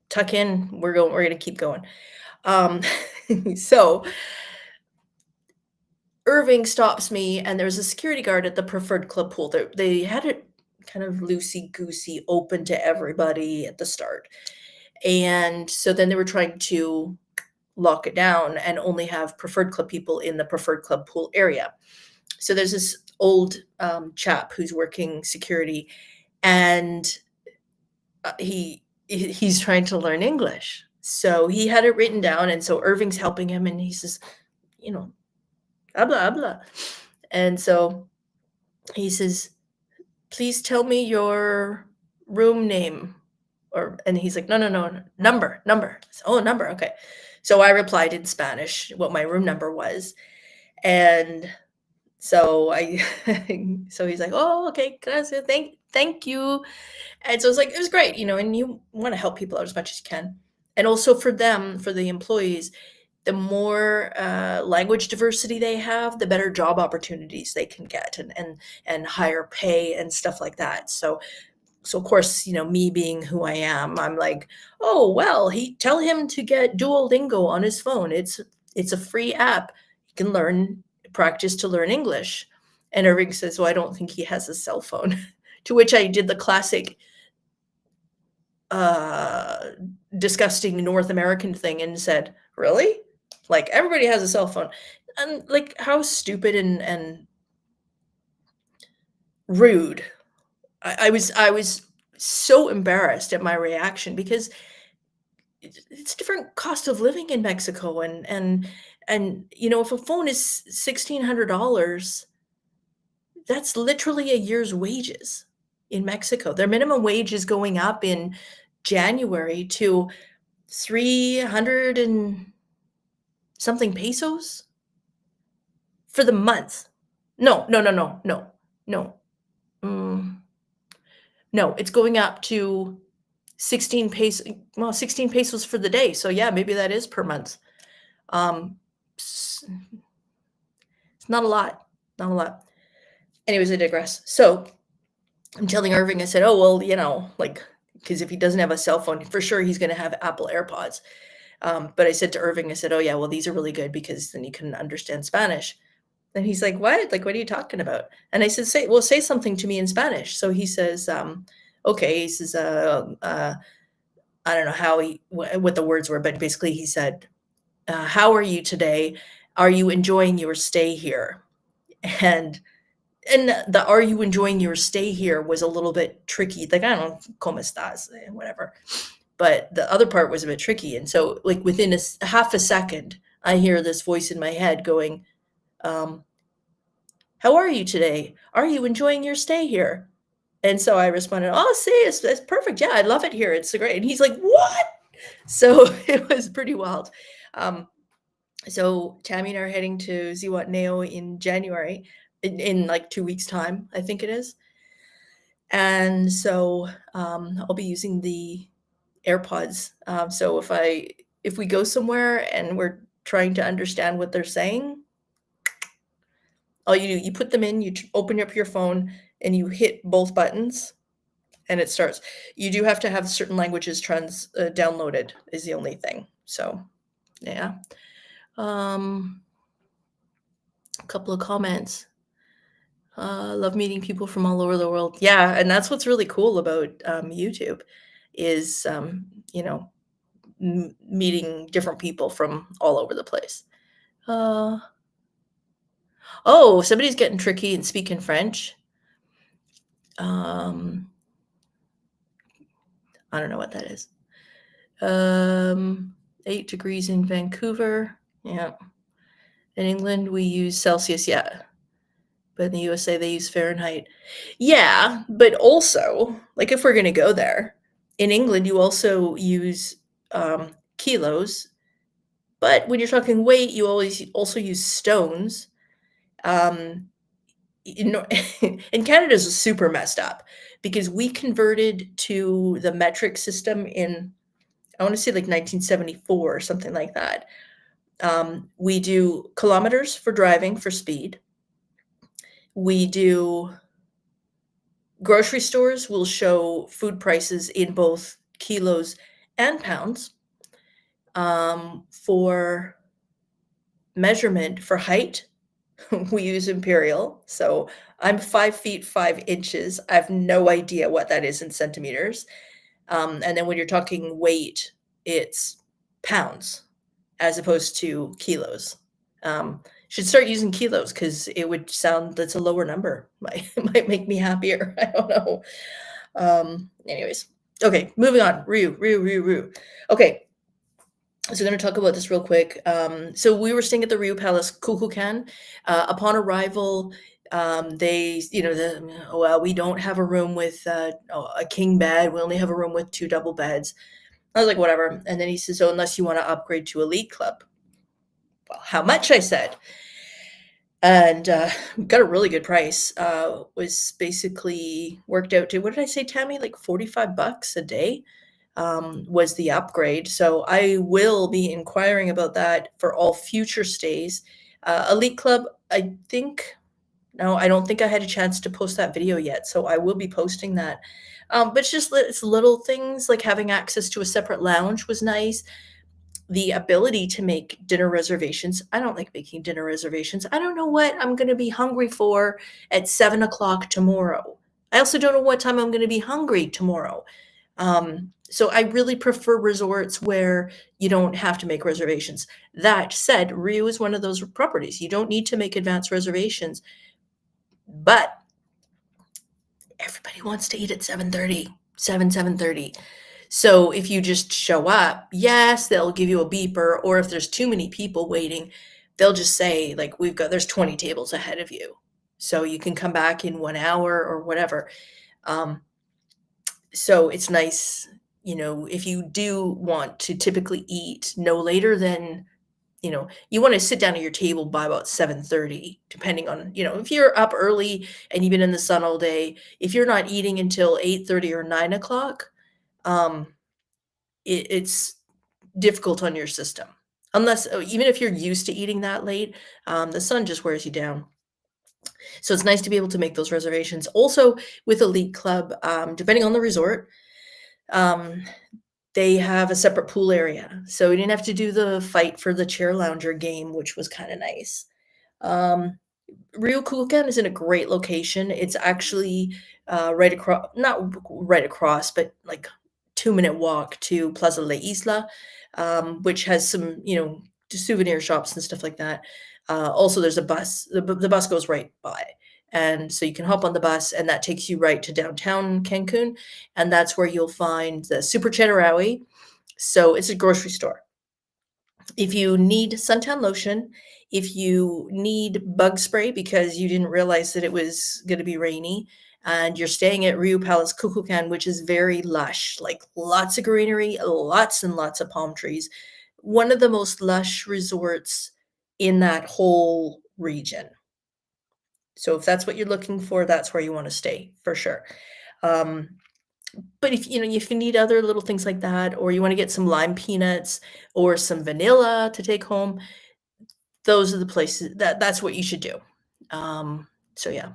tuck in. We're going to keep going. So Irving stops me, and there's a security guard at the Preferred Club pool. They had it kind of loosey-goosey, open to everybody at the start. And so then they were trying to lock it down and only have Preferred Club people in the Preferred Club pool area. So there's this old chap who's working security, and he's trying to learn English. So he had it written down, and so Irving's helping him, and he says, habla, habla. And so he says, please tell me your room name. And he's like, no, number. Oh, number, okay. So I replied in Spanish what my room number was. And so so he's like, oh, okay, gracias, thank you. And so it's like, it was great, and you want to help people out as much as you can. And also for the employees, the more language diversity they have, the better job opportunities they can get, and higher pay and stuff like that. So of course, me being who I am, I'm like, oh, well, tell him to get Duolingo on his phone. It's a free app. He can practice to learn English. And Irving says, well, I don't think he has a cell phone. To which I did the classic disgusting North American thing and said, really? Like, everybody has a cell phone. And like, how stupid and rude. I was so embarrassed at my reaction, because it's different cost of living in Mexico, and if a phone is $1,600, that's literally a year's wages in Mexico. Their minimum wage is going up in January to 300 and something pesos for the month. No, no, no, no, no, no. No, it's going up to 16 pesos. Well, 16 pesos for the day. So yeah, maybe that is per month. It's not a lot, not a lot. Anyways, I digress. So I'm telling Irving, I said, oh, well, you know, like, because if he doesn't have a cell phone, for sure he's going to have Apple AirPods. But I said to Irving, I said, oh, yeah, well, these are really good because then you can understand Spanish. And he's like, what? Like, what are you talking about? And I said, say something to me in Spanish. So he says, okay. He says, I don't know what the words were, but basically he said, how are you today? Are you enjoying your stay here? And the "Are you enjoying your stay here?" was a little bit tricky. Like, I don't know, "¿Cómo estás?" Whatever. But the other part was a bit tricky. And so, like, within half a second, I hear this voice in my head going, how are you today? Are you enjoying your stay here? And so I responded, oh, see, it's perfect. Yeah, I love it here. It's so great. And he's like, what? So it was pretty wild. So Tammy and I are heading to 𝖣𝖨𝖲𝖤𝖀 in January, in like 2 weeks' time, I think it is. And so I'll be using the AirPods. So if we go somewhere and we're trying to understand what they're saying, all you do, you put them in, you open up your phone, and you hit both buttons, and it starts. You do have to have certain languages downloaded, is the only thing. So, yeah. A couple of comments. Love meeting people from all over the world. Yeah, and that's what's really cool about YouTube is, you know, meeting different people from all over the place. Oh, somebody's getting tricky and speaking French. I don't know what that is. 8 degrees in Vancouver. Yeah. In England, we use Celsius. Yeah. But in the USA, they use Fahrenheit. Yeah, but also, like, if we're going to go there, in England, you also use kilos. But when you're talking weight, you always also use stones. In Canada's super messed up because we converted to the metric system in, I want to say, like 1974 or something like that. We do kilometers for driving for speed. We do grocery stores will show food prices in both kilos and pounds. For measurement for height, we use imperial. So I'm 5 feet 5 inches. I have no idea what that is in centimeters. And then when you're talking weight, it's pounds as opposed to kilos. Should start using kilos because it would sound that's a lower number. Might make me happier. I don't know. Anyways, okay, moving on. Riu. Okay, so I'm going to talk about this real quick. So we were staying at the Riu Palace, Kukulkan. Upon arrival, they, well, we don't have a room with a king bed. We only have a room with 2 double beds. I was like, whatever. And then he says, oh, unless you want to upgrade to Elite Club. Well, how much, I said. And got a really good price. Was basically worked out to, what did I say, Tammy? Like $45 a day was the upgrade. So I will be inquiring about that for all future stays. Elite Club, I don't think I had a chance to post that video yet. So I will be posting that. But it's little things like having access to a separate lounge was nice. The ability to make dinner reservations. I don't like making dinner reservations. I don't know what I'm going to be hungry for at 7 o'clock tomorrow. I also don't know what time I'm going to be hungry tomorrow. So I really prefer resorts where you don't have to make reservations. That said, Riu is one of those properties. You don't need to make advance reservations, but everybody wants to eat at 7:30, 7:30. So if you just show up, yes, they'll give you a beeper, or if there's too many people waiting, they'll just say, like, there's 20 tables ahead of you. So you can come back in 1 hour or whatever. So it's nice, if you do want to typically eat no later than, you want to sit down at your table by about 7:30, depending on, if you're up early and you've been in the sun all day. If you're not eating until 8:30 or 9 o'clock, um, it's difficult on your system. Unless, even if you're used to eating that late, the sun just wears you down. So it's nice to be able to make those reservations. Also, with Elite Club, depending on the resort, um, they have a separate pool area. So we didn't have to do the fight for the chair lounger game, which was kind of nice. Um, Kukulkan is in a great location. It's actually right across, not right across, but like 2-minute walk to Plaza La Isla, which has some, souvenir shops and stuff like that. Also, there's a bus. The bus goes right by. And so you can hop on the bus, and that takes you right to downtown Cancun. And that's where you'll find the Super Chedraui. So it's a grocery store. If you need suntan lotion, if you need bug spray because you didn't realize that it was going to be rainy, and you're staying at Rio Palace Kukulkan, which is very lush, like lots of greenery, lots and lots of palm trees, one of the most lush resorts in that whole region. So if that's what you're looking for, that's where you want to stay for sure. But if you need other little things like that, or you want to get some lime peanuts or some vanilla to take home, those are the places that's what you should do. So yeah.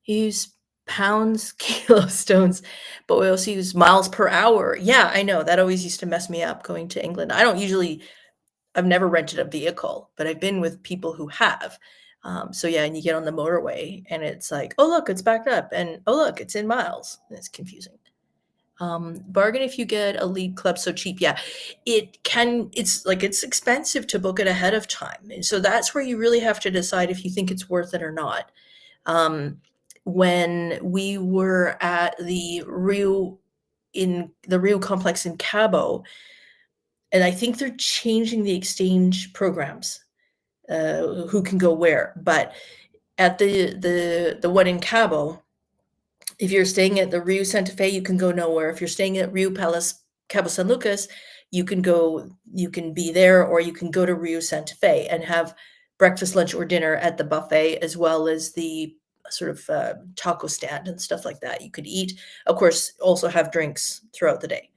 Use pounds, kilos, stones, but we also use miles per hour. Yeah, I know that always used to mess me up going to England. I've never rented a vehicle, but I've been with people who have. So yeah, and you get on the motorway and it's like, oh look, it's backed up, and oh look, it's in miles. It's confusing. Bargain if you get Elite Club so cheap. Yeah, it's expensive to book it ahead of time. And so that's where you really have to decide if you think it's worth it or not. When we were at the Rio complex in Cabo, and I think they're changing the exchange programs, who can go where. But at the one in Cabo, if you're staying at the Rio Santa Fe, you can go nowhere. If you're staying at Rio Palace Cabo San Lucas, you can be there, or you can go to Rio Santa Fe and have breakfast, lunch, or dinner at the buffet, as well as the sort of taco stand and stuff like that. You could eat, of course, also have drinks throughout the day.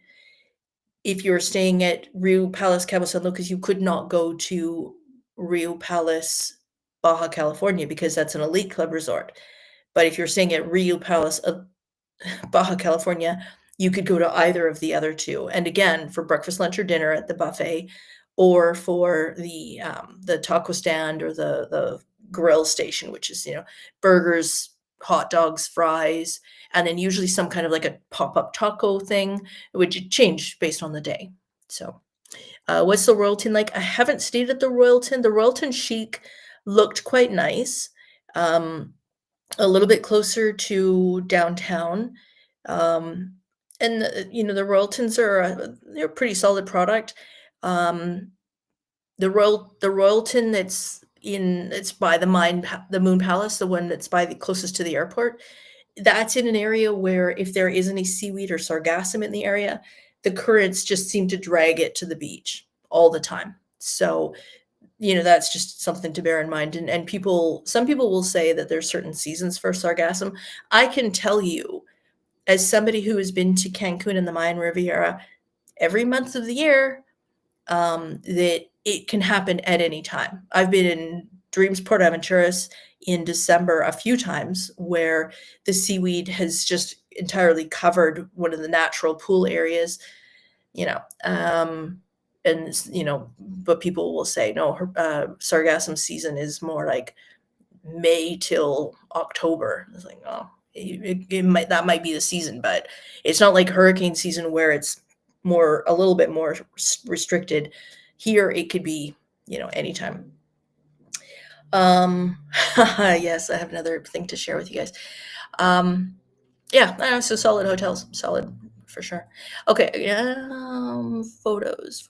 If you're staying at Rio Palace Cabo San Lucas, you could not go to Rio Palace Baja California because that's an Elite Club resort. But if you're staying at Rio Palace Baja California, you could go to either of the other two. And again, for breakfast, lunch, or dinner at the buffet, or for the taco stand or the grill station, which is, burgers, hot dogs, fries, and then usually some kind of like a pop-up taco thing, which change based on the day. So what's the Royalton like? I haven't stayed at the Royalton. The Royalton Chic looked quite nice. A little bit closer to downtown. And the Royaltons they're a pretty solid product. The Royalton it's by the Moon Palace, the one that's closest to the airport. That's in an area where if there is any seaweed or sargassum in the area, the currents just seem to drag it to the beach all the time. So that's just something to bear in mind. And some people will say that there's certain seasons for sargassum. I can tell you, as somebody who has been to Cancun and the Mayan Riviera every month of the year, that it can happen at any time. I've been in Dreams Port Aventuras in December a few times where the seaweed has just entirely covered one of the natural pool areas, but people will say, no, sargassum season is more like May till October. It's like, oh, that might be the season, but it's not like hurricane season where it's a little bit more restricted. Here, it could be, anytime. Yes, I have another thing to share with you guys. Yeah, so solid hotels, solid for sure. Okay, photos.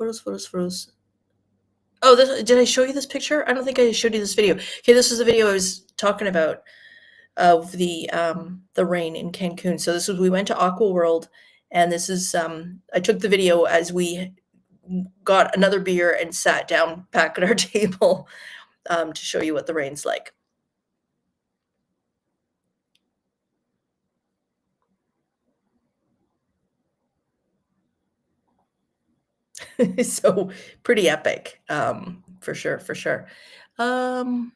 Oh, did I show you this picture? I don't think I showed you this video. Okay, this is the video I was talking about of the rain in Cancun. So we went to Aqua World, And this is, I took the video as we got another beer and sat down back at our table to show you what the rain's like. So pretty epic, for sure, for sure. Um,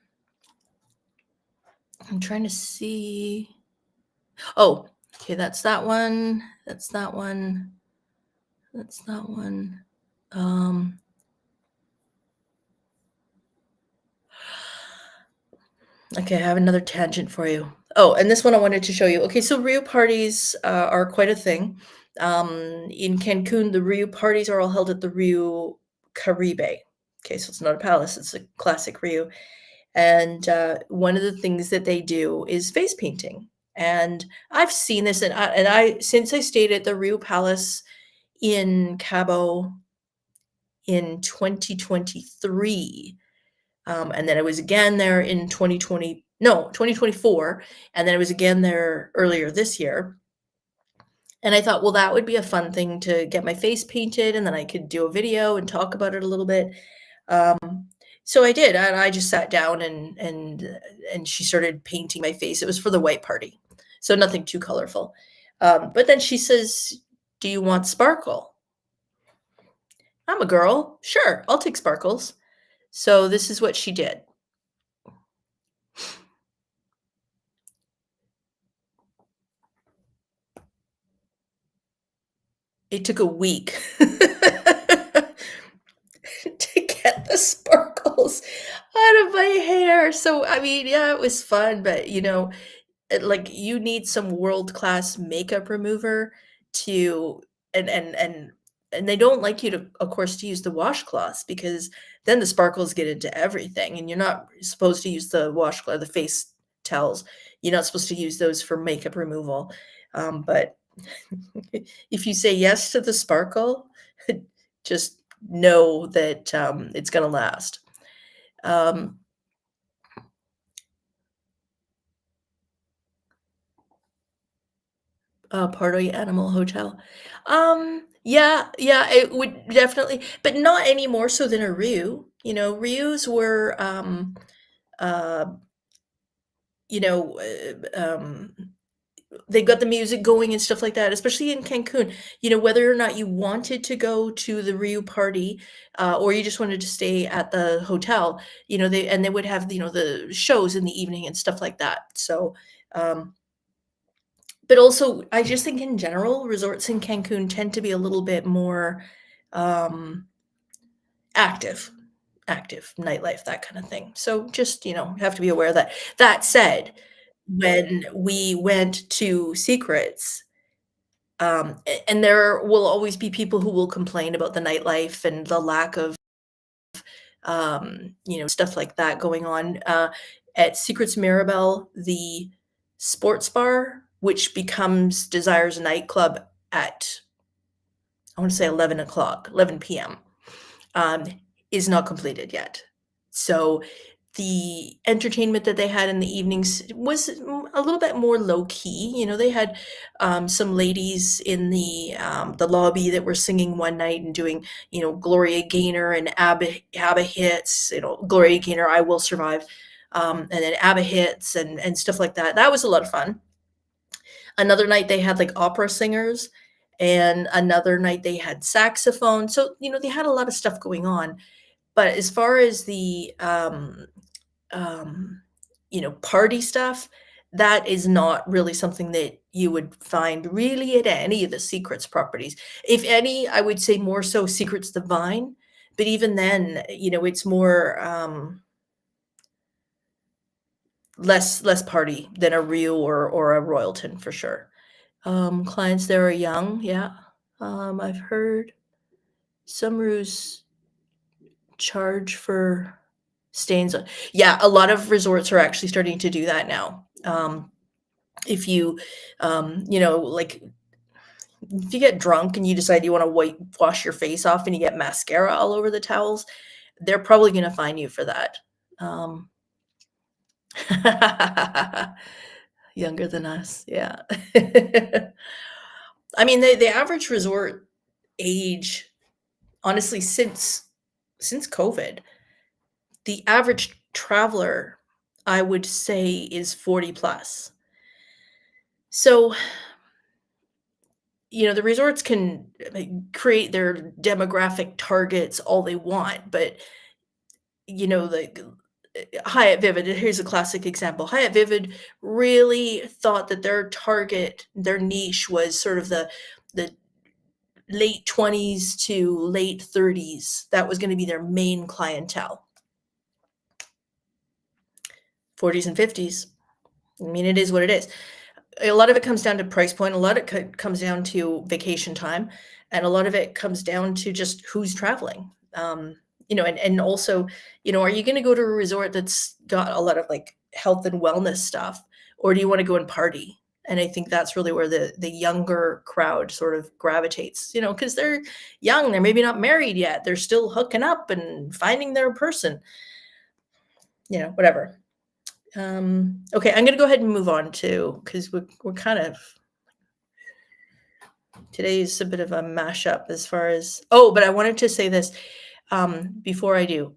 I'm trying to see. Oh, okay, that's that one. That's that one. That's that one. Um, okay, I have another tangent for you. Oh, and this one I wanted to show you. Okay, so Rio parties are quite a thing. In Cancun, the Rio parties are all held at the Rio Caribe. Okay, so it's not a palace, it's a classic Rio. And one of the things that they do is face painting. And I've seen this, and I since I stayed at the Rio Palace in Cabo in 2023, and then I was again there in 2024, and then I was again there earlier this year. And I thought, well, that would be a fun thing to get my face painted, and then I could do a video and talk about it a little bit. So I did, and I just sat down and she started painting my face. It was for the white party, so nothing too colorful. But then she says, "Do you want sparkle?" I'm a girl. Sure, I'll take sparkles. So this is what she did. It took a week to get the sparkles out of my hair. So, I mean, yeah, it was fun, but, like, you need some world-class makeup remover to and they don't like you to, of course, to use the washcloths because then the sparkles get into everything, and you're not supposed to use the washcloth, the face towels. You're not supposed to use those for makeup removal, but if you say yes to the sparkle, just know that, it's gonna last. Um, Party Animal Hotel. Yeah, yeah, it would definitely, but not any more so than a Ryu. Ryus were, uh, you know, they got the music going and stuff like that, especially in Cancun. Whether or not you wanted to go to the Ryu party, or you just wanted to stay at the hotel, they would have, the shows in the evening and stuff like that. So, um, but also, I just think in general, resorts in Cancun tend to be a little bit more, um, active active nightlife, that kind of thing. So just, have to be aware of that. That said, when we went to Secrets, and there will always be people who will complain about the nightlife and the lack of, stuff like that going on. At Secrets Mirabel, the sports bar, which becomes Desire's nightclub at, I want to say 11 o'clock, 11 p.m., um, is not completed yet. So the entertainment that they had in the evenings was a little bit more low key. They had some ladies in the lobby that were singing one night and doing, Gloria Gaynor and ABBA hits. Gloria Gaynor, "I Will Survive," and then ABBA hits and stuff like that. That was a lot of fun. Another night they had like opera singers, and another night they had saxophone. So they had a lot of stuff going on. But as far as the um, party stuff, that is not really something that you would find really at any of the Secrets properties. If any, I would say more so Secrets Divine, but even then, it's more, less party than a Rio or a Royalton for sure. Clients there are young, yeah. I've heard some Rios charge for stains. Yeah, a lot of resorts are actually starting to do that now. If you, like, if you get drunk and you decide you want to wash your face off and you get mascara all over the towels, they're probably going to fine you for that. Um, Younger than us, yeah. I mean, the average resort age, honestly, since COVID, the average traveler, I would say, is 40 plus. So, the resorts can create their demographic targets all they want, but like Hyatt Vivid, here's a classic example. Hyatt Vivid really thought that their target, their niche was sort of the late 20s to late 30s. That was going to be their main clientele. 40s and 50s. I mean, it is what it is. A lot of it comes down to price point. A lot of it comes down to vacation time, and a lot of it comes down to just who's traveling. And also, are you going to go to a resort that's got a lot of like health and wellness stuff, or do you want to go and party? And I think that's really where the younger crowd sort of gravitates, because they're young, they're maybe not married yet, they're still hooking up and finding their person, whatever. Okay, I'm gonna go ahead and move on to, because we're kind of, today's a bit of a mashup as far as, but I wanted to say this before I do.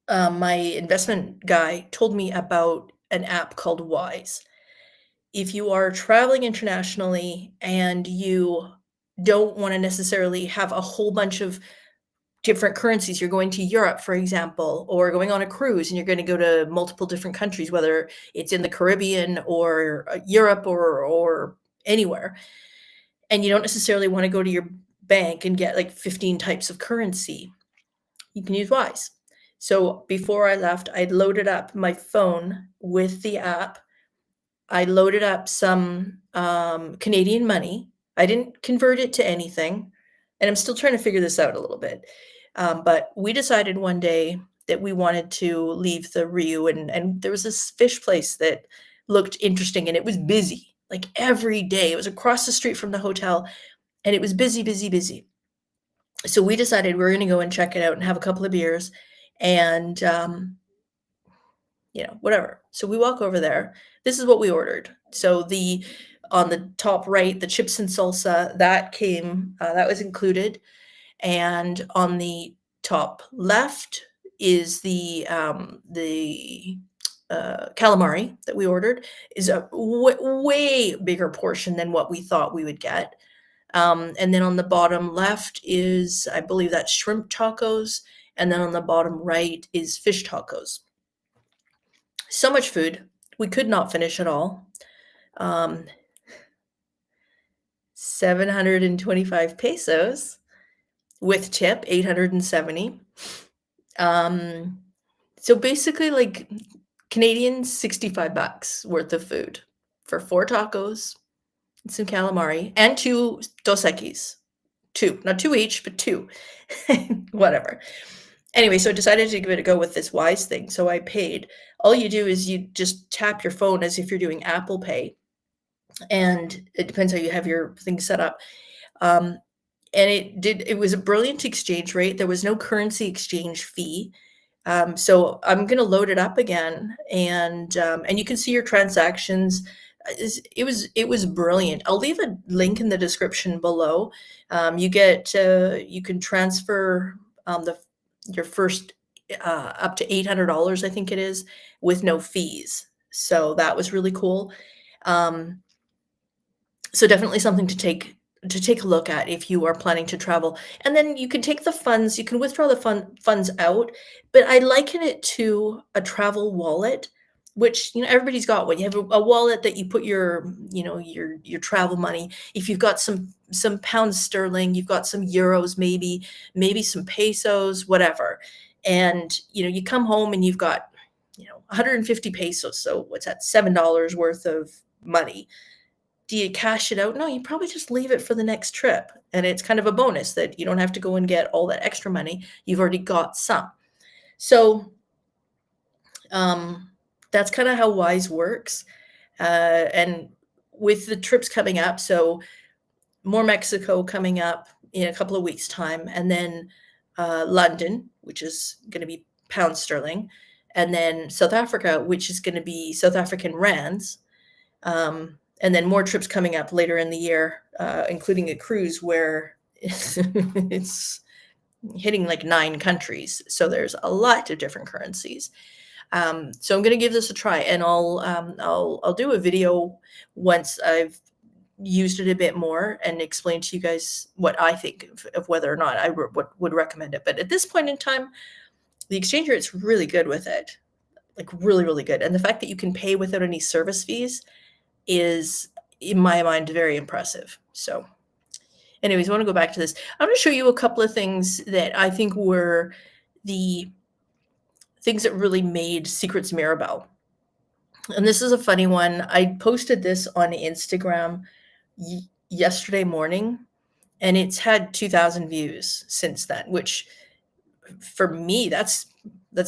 My investment guy told me about an app called Wise. If you are traveling internationally and you don't want to necessarily have a whole bunch of different currencies, you're going to Europe, for example, or going on a cruise and you're going to go to multiple different countries, whether it's in the Caribbean or Europe or anywhere, and you don't necessarily want to go to your bank and get like 15 types of currency, you can use Wise. So before I left, I loaded up my phone with the app. I loaded up some Canadian money. I didn't convert it to anything, and I'm still trying to figure this out a little bit. But we decided one day that we wanted to leave the Rio, and there was this fish place that looked interesting, and it was busy, like every day. It was across the street from the hotel, and it was busy, busy, busy. So we decided we were going to go and check it out and have a couple of beers, and whatever. So we walk over there. This is what we ordered. So on the top right, the chips and salsa, that came, that was included. And on the top left is the calamari that we ordered, is a way bigger portion than what we thought we would get. And then on the bottom left is, I believe that's shrimp tacos. And then on the bottom right is fish tacos. So much food. We could not finish it all. 725 pesos with tip, 870. So basically like Canadian $65 worth of food for 4 tacos, some calamari, and 2 Dos Equis. 2, not 2 each, but 2. Whatever. Anyway, so I decided to give it a go with this Wise thing. So I paid. All you do is you just tap your phone as if you're doing Apple Pay. And it depends how you have your thing set up. And it was a brilliant exchange rate. There was no currency exchange fee. So I'm going to load it up again, and you can see your transactions. It was brilliant. I'll leave a link in the description below. You can transfer your first up to $800, I think it is, with no fees. So that was really cool. So definitely something to take a look at if you are planning to travel. And then you can take the funds, you can withdraw the funds out, but I liken it to a travel wallet, which, everybody's got one. You have a wallet that you put your travel money. If you've got some pounds sterling, you've got some euros, maybe some pesos, whatever. And, you come home and you've got, 150 pesos. So what's that? $7 worth of money. Do you cash it out? No, you probably just leave it for the next trip. And it's kind of a bonus that you don't have to go and get all that extra money. You've already got some. So that's kind of how Wise works. And with the trips coming up, so more Mexico coming up in a couple of weeks' time, and then London, which is going to be pound sterling, and then South Africa, which is going to be South African rands. And then more trips coming up later in the year, including a cruise where it's hitting like 9 countries. So there's a lot of different currencies. So I'm going to give this a try, and I'll do a video once I've used it a bit more and explain to you guys what I think of whether or not I would recommend it. But at this point in time, the exchange rate's really good with it, like really, really good. And the fact that you can pay without any service fees is, in my mind, very impressive. So anyways, I want to go back to this. I'm going to show you a couple of things that I think were the things that really made Secrets Mirabelle. And this is a funny one. I posted this on Instagram yesterday morning, and it's had 2,000 views since then, which for me, that's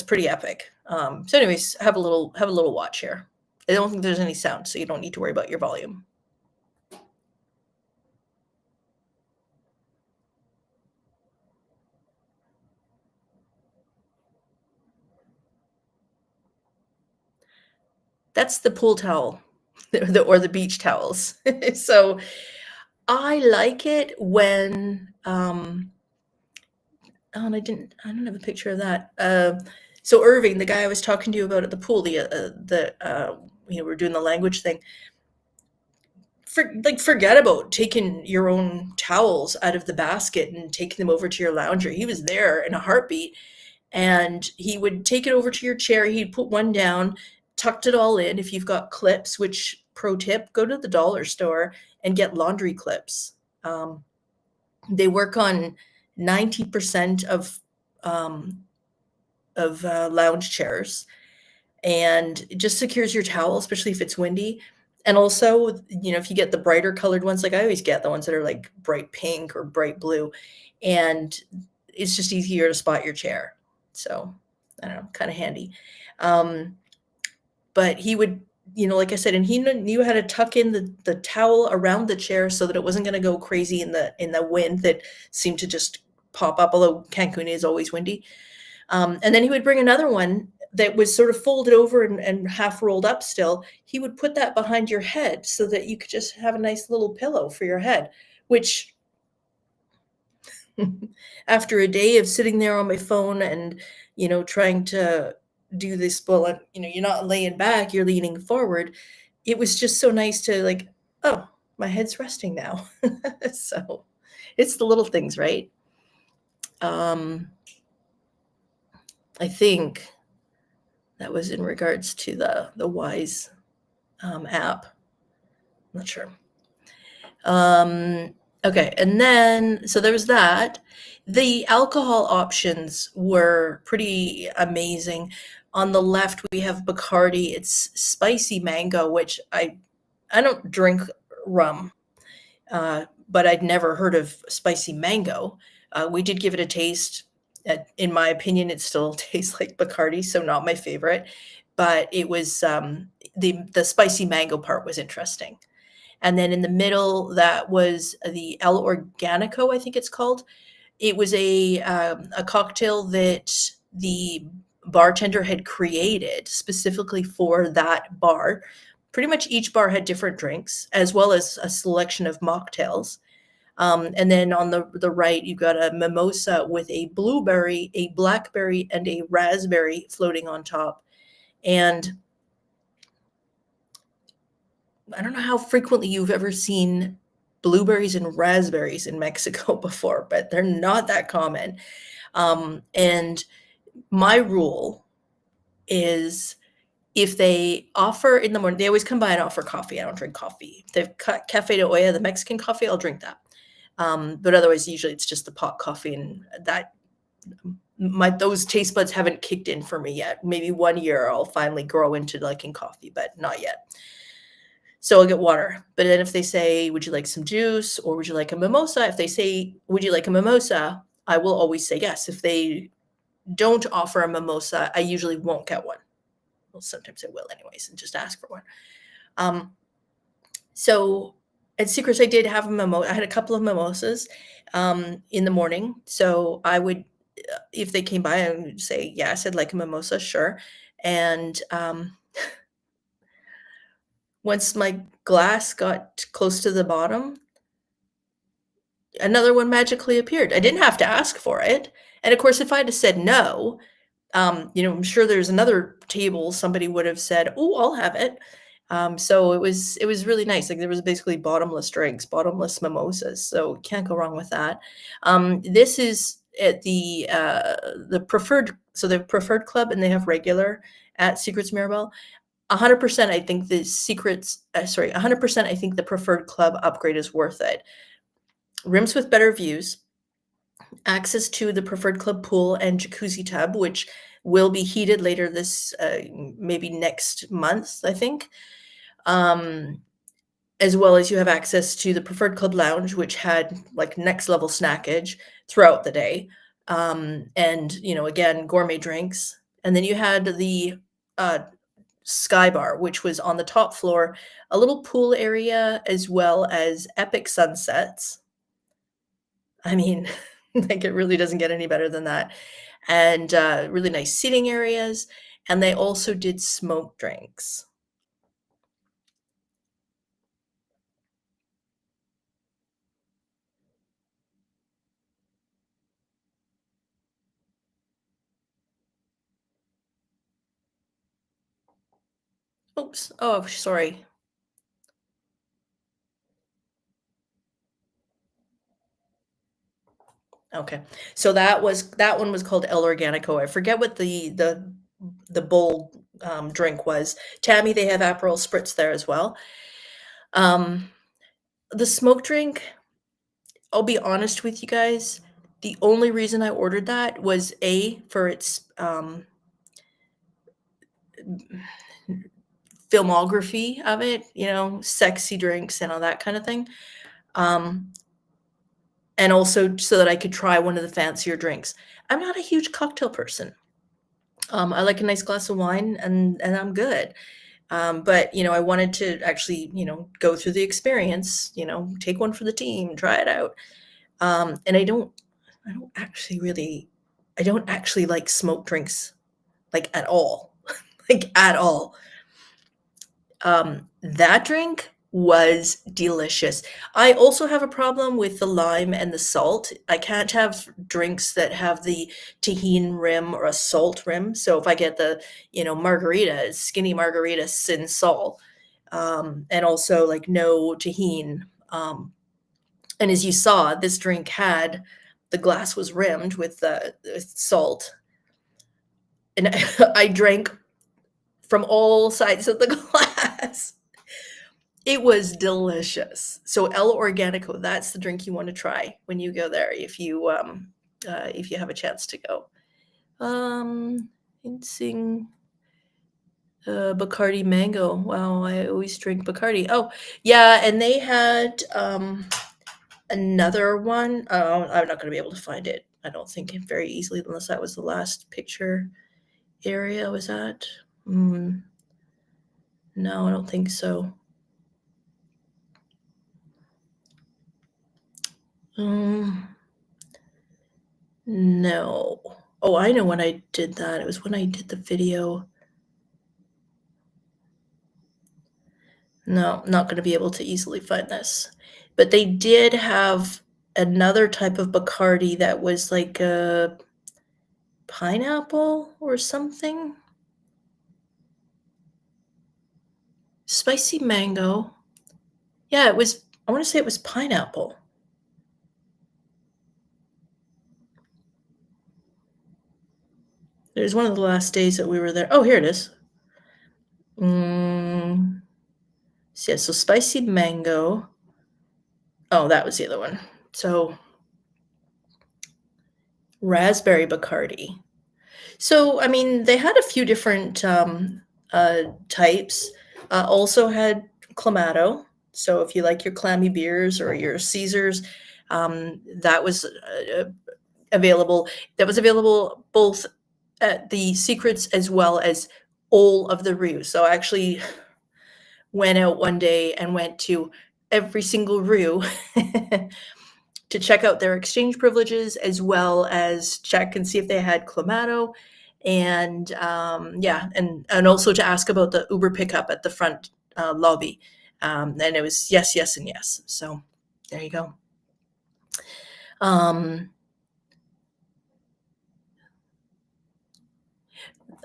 pretty epic. So anyways, have a little watch here. I don't think there's any sound, so you don't need to worry about your volume. That's the pool towel or the beach towels. So I like it when, and I don't have a picture of that. So Irving, the guy I was talking to you about at the pool, we're doing the language thing. Forget about taking your own towels out of the basket and taking them over to your lounger. He was there in a heartbeat, and he would take it over to your chair. He'd put one down, tucked it all in. If you've got clips, which pro tip, go to the dollar store and get laundry clips. They work on 90% of lounge chairs, and it just secures your towel, especially if it's windy. And also, if you get the brighter colored ones, like I always get the ones that are like bright pink or bright blue, and it's just easier to spot your chair. So I don't know, kind of handy. But he would, like I said, and he knew how to tuck in the towel around the chair so that it wasn't going to go crazy in the wind that seemed to just pop up, although Cancun is always windy. And then he would bring another one that was sort of folded over and half rolled up still. He would put that behind your head so that you could just have a nice little pillow for your head, which after a day of sitting there on my phone and, trying to do this, well, you're not laying back, you're leaning forward. It was just so nice to like, oh, my head's resting now. So it's the little things, right? I think that was in regards to the Wisee app. I'm not sure. Okay, and then, so there was that. The alcohol options were pretty amazing. On the left, we have Bacardi. It's spicy mango, which I don't drink rum, but I'd never heard of spicy mango. We did give it a taste. In my opinion, it still tastes like Bacardi, so not my favorite. But it was the spicy mango part was interesting. And then in the middle, that was the El Organico, I think it's called. It was a cocktail that the bartender had created specifically for that bar. Pretty much each bar had different drinks, as well as a selection of mocktails. And then on the right, you've got a mimosa with a blueberry, a blackberry, and a raspberry floating on top. And I don't know how frequently you've ever seen blueberries and raspberries in Mexico before, but they're not that common. And my rule is, if they offer in the morning, they always come by and offer coffee. I don't drink coffee. They've cut Café de Olla, the Mexican coffee, I'll drink that. But otherwise, usually it's just the pot coffee, and that those taste buds haven't kicked in for me yet. Maybe one year I'll finally grow into liking coffee, but not yet. So I'll get water. But then if they say, would you like some juice, or would you like a mimosa? If they say, would you like a mimosa? I will always say yes. If they don't offer a mimosa, I usually won't get one. Well, sometimes I will anyways, and just ask for one. So at Secrets, I did have a mimosa. I had a couple of mimosas in the morning. So I would, if they came by, I would say, yes, I'd like a mimosa, sure. And once my glass got close to the bottom, another one magically appeared. I didn't have to ask for it. And of course, if I'd have said no, I'm sure there's another table somebody would have said, "Oh, I'll have it." So it was really nice. Like there was basically bottomless drinks, bottomless mimosas. So can't go wrong with that. This is at the preferred. So they have preferred club and they have regular at Secrets Mirabel. 100%. I think the secrets. Sorry, 100%. I think the preferred club upgrade is worth it. Rooms with better views, access to the preferred club pool and jacuzzi tub, which will be heated later this maybe next month, I think. As well as you have access to the preferred club lounge, which had like next level snackage throughout the day. And again, gourmet drinks. And then you had the Sky Bar, which was on the top floor, a little pool area, as well as epic sunsets. I mean, like it really doesn't get any better than that. And really nice seating areas. And they also did smoke drinks. Oops. Oh, sorry. Okay. So that one was called El Organico. I forget what the bold drink was. Tammy, they have Aperol Spritz there as well. The smoke drink, I'll be honest with you guys, the only reason I ordered that was for its filmography of it, sexy drinks and all that kind of thing. And also so that I could try one of the fancier drinks. I'm not a huge cocktail person. I like a nice glass of wine and I'm good. But I wanted to actually, go through the experience, take one for the team, try it out. And I don't actually like smoked drinks like at all. Like at all. That drink was delicious. I also have a problem with the lime and the salt. I can't have drinks that have the tahini rim or a salt rim. So if I get the, margarita, skinny margarita sin salt, and also like no tahini. And as you saw, this drink the glass was rimmed with salt. And I drank from all sides of the glass. It was delicious. So El Organico, that's the drink you want to try when you go there if you have a chance to go. Insing Bacardi Mango. Wow, I always drink Bacardi. Oh, yeah, and they had another one. I'm not going to be able to find it. I don't think very easily, unless that was the last picture area. Was that? No, I don't think so. No. Oh, I know when I did that. It was when I did the video. No, not going to be able to easily find this. But they did have another type of Bacardi that was like a pineapple or something. Spicy mango. Yeah, I want to say it was pineapple. It was one of the last days that we were there. Oh, here it is. So, yeah, so spicy mango. Oh, that was the other one. So raspberry Bacardi. So, I mean, they had a few different types. Also had Clamato. So if you like your clammy beers or your Caesars, that was available. That was available both at the Secrets as well as all of the Rue. So I actually went out one day and went to every single Rue to check out their exchange privileges, as well as check and see if they had Clamato. And and also to ask about the Uber pickup at the front lobby. And it was yes, yes, and yes. So there you go.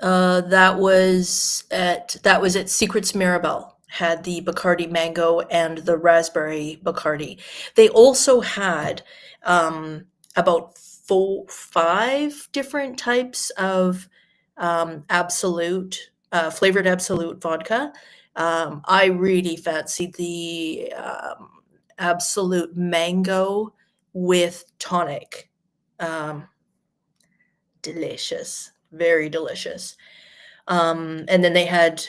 That was at Secrets Mirabelle. Had the Bacardi mango and the raspberry Bacardi. They also had about 5 different types of Absolute, flavored Absolute vodka. I really fancied the Absolute mango with tonic. Delicious, very delicious. And then they had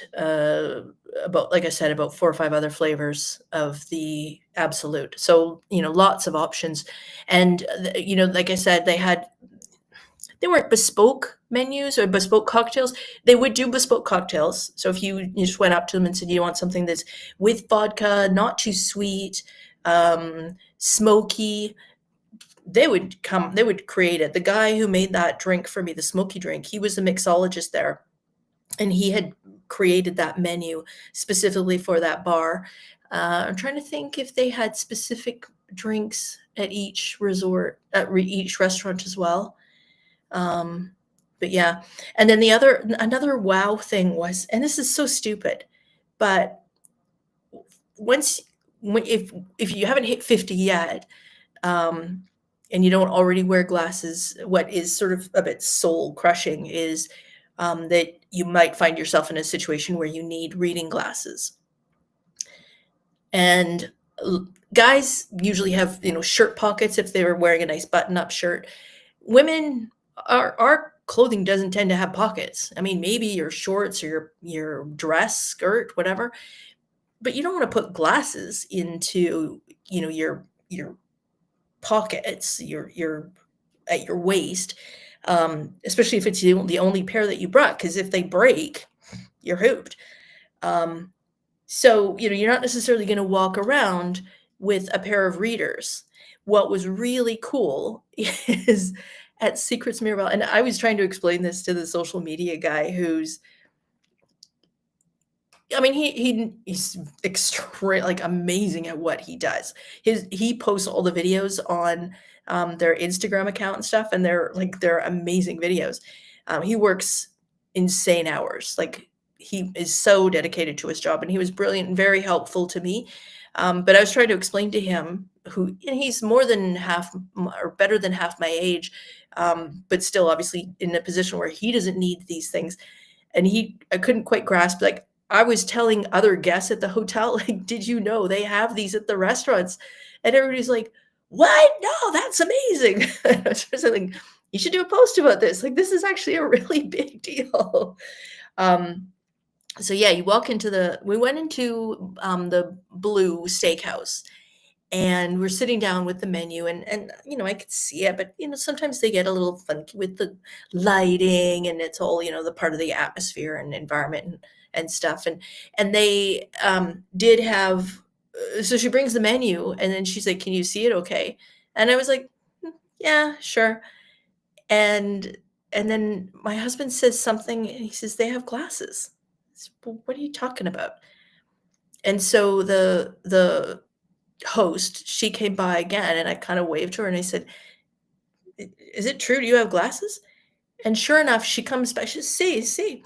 like I said, about 4 or 5 other flavors of the Absolute. So, lots of options. And, like I said, they weren't bespoke menus or bespoke cocktails. They would do bespoke cocktails. So if you just went up to them and said, you want something that's with vodka, not too sweet, smoky, they would create it. The guy who made that drink for me, the smoky drink, he was a mixologist there. And he had created that menu specifically for that bar. I'm trying to think if they had specific drinks at each resort, at each restaurant as well. But yeah. And then another wow thing was, and this is so stupid, but if you haven't hit 50 yet, and you don't already wear glasses, what is sort of a bit soul crushing is that you might find yourself in a situation where you need reading glasses. And guys usually have, shirt pockets if they were wearing a nice button-up shirt. Women, our clothing doesn't tend to have pockets. I mean, maybe your shorts or your dress, skirt, whatever, but you don't want to put glasses into, your pockets, your at your waist, especially if it's the only pair that you brought, because if they break, you're hooped. So, you're not necessarily going to walk around with a pair of readers. What was really cool is at Secrets Mirabelle, and I was trying to explain this to the social media guy who's, I mean, he's extremely amazing at what he does. He posts all the videos on their Instagram account and stuff, and they're amazing videos. He works insane hours. He is so dedicated to his job, and he was brilliant and very helpful to me. But I was trying to explain to him, and he's more than half or better than half my age, but still obviously in a position where he doesn't need these things. And I couldn't quite grasp, I was telling other guests at the hotel, did you know they have these at the restaurants? And everybody's like, what? No, that's amazing. I was just like, you should do a post about this. This is actually a really big deal. So yeah, we went into the Blue Steakhouse, and we're sitting down with the menu, and I could see it, but sometimes they get a little funky with the lighting, and it's all the part of the atmosphere and environment and stuff, and they did have, so she brings the menu, and then she's like, can you see it okay? And I was like, yeah, sure. And then my husband says something, and he says, they have glasses. I said, well, what are you talking about? And so the host, she came by again, and I kind of waved to her, and I said, is it true? Do you have glasses? And sure enough, she comes back. She says, see.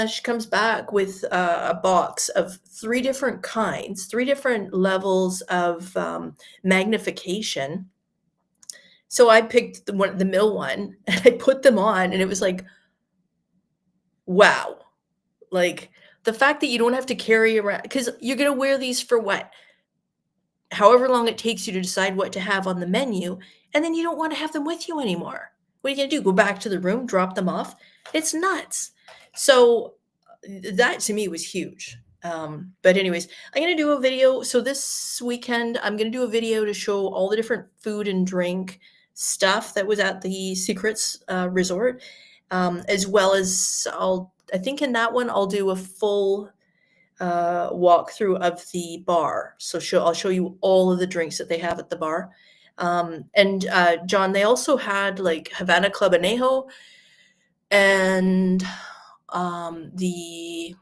She comes back with a box of 3 different kinds, 3 different levels of magnification. So I picked the middle one, and I put them on, and it was like, wow. The fact that you don't have to carry around, because you're going to wear these for what? However long it takes you to decide what to have on the menu, and then you don't want to have them with you anymore. What are you going to do? Go back to the room, drop them off? It's nuts. So that to me was huge. But anyways, I'm going to do a video. So this weekend, I'm going to do a video to show all the different food and drink stuff that was at the Secrets Resort, as well as I think in that one, I'll do a full walkthrough of the bar. So I'll show you all of the drinks that they have at the bar. And John, they also had Havana Club Anejo and the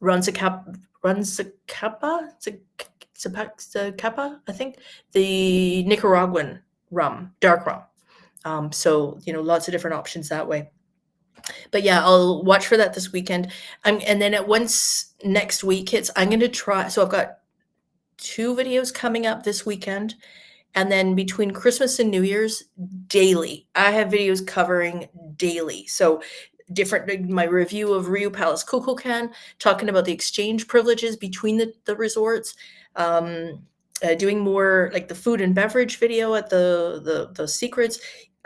𝖳𝗒𝖾yi𝖾, I think, the Nicaraguan rum, dark rum. So, lots of different options that way. But yeah, I'll watch for that this weekend. And then once next week hits, I'm going to try. So I've got 2 videos coming up this weekend. And then between Christmas and New Year's, daily, I have videos covering daily. So my review of Rio Palace Kukulkan, talking about the exchange privileges between the resorts, doing more like the food and beverage video at the secrets,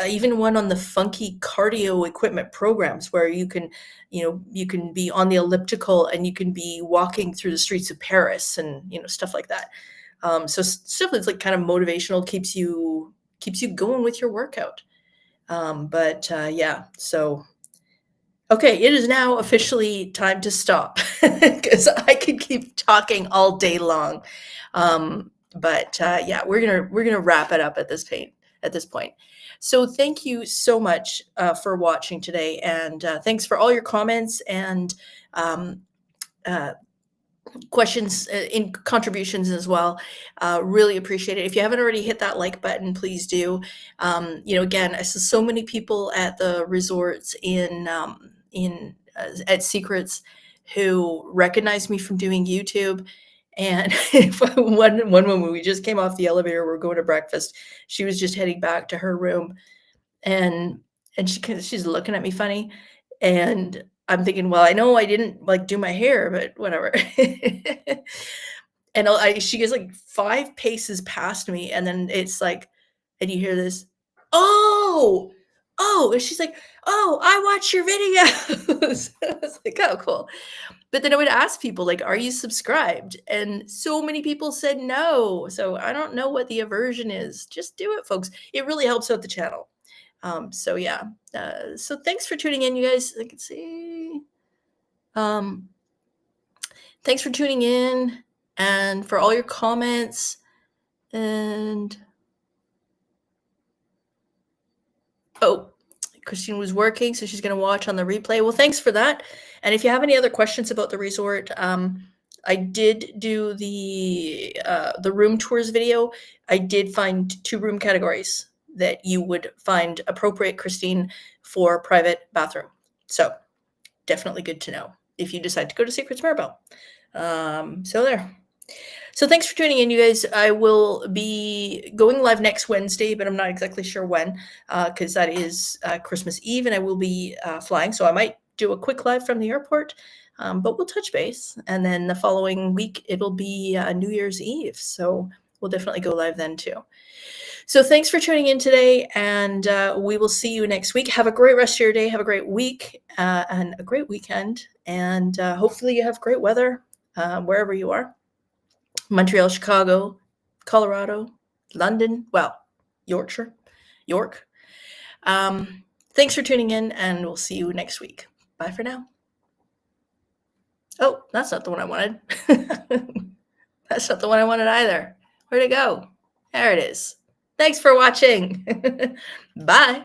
even one on the funky cardio equipment programs where you can be on the elliptical and you can be walking through the streets of Paris and stuff like that. So stuff that's like kind of motivational, keeps you going with your workout. Yeah, so okay, it is now officially time to stop because I could keep talking all day long. Yeah, we're gonna wrap it up at this point. So thank you so much for watching today, and thanks for all your comments and questions in contributions as well. Really appreciate it. If you haven't already hit that like button, please do. Again, I saw so many people at the resorts at Secrets who recognized me from doing YouTube. And one woman, we just came off the elevator, we're going to breakfast. She was just heading back to her room, and she's looking at me funny, and I'm thinking, well, I know I didn't like do my hair, but whatever. And she gets like 5 paces past me, and then it's like, and you hear this, oh, and she's like, oh, I watch your videos. I was like, oh, cool. But then I would ask people, like, are you subscribed? And so many people said no. So I don't know what the aversion is. Just do it, folks. It really helps out the channel. So yeah. So thanks for tuning in, you guys. I can see. Thanks for tuning in and for all your comments. And Christine was working, so she's going to watch on the replay. Well, thanks for that. And if you have any other questions about the resort, I did do the room tours video. I did find 2 room categories that you would find appropriate, Christine, for private bathroom. So definitely good to know if you decide to go to Secrets Maribel. So there. So thanks for tuning in, you guys. I will be going live next Wednesday, but I'm not exactly sure when, because that is Christmas Eve, and I will be flying. So I might do a quick live from the airport, but we'll touch base. And then the following week, it'll be New Year's Eve. So we'll definitely go live then too. So thanks for tuning in today, and we will see you next week. Have a great rest of your day. Have a great week and a great weekend. And hopefully you have great weather wherever you are. Montreal, Chicago, Colorado, London, well, York. Thanks for tuning in, and we'll see you next week. Bye for now. Oh, that's not the one I wanted. That's not the one I wanted either. Where'd it go? There it is. Thanks for watching. Bye.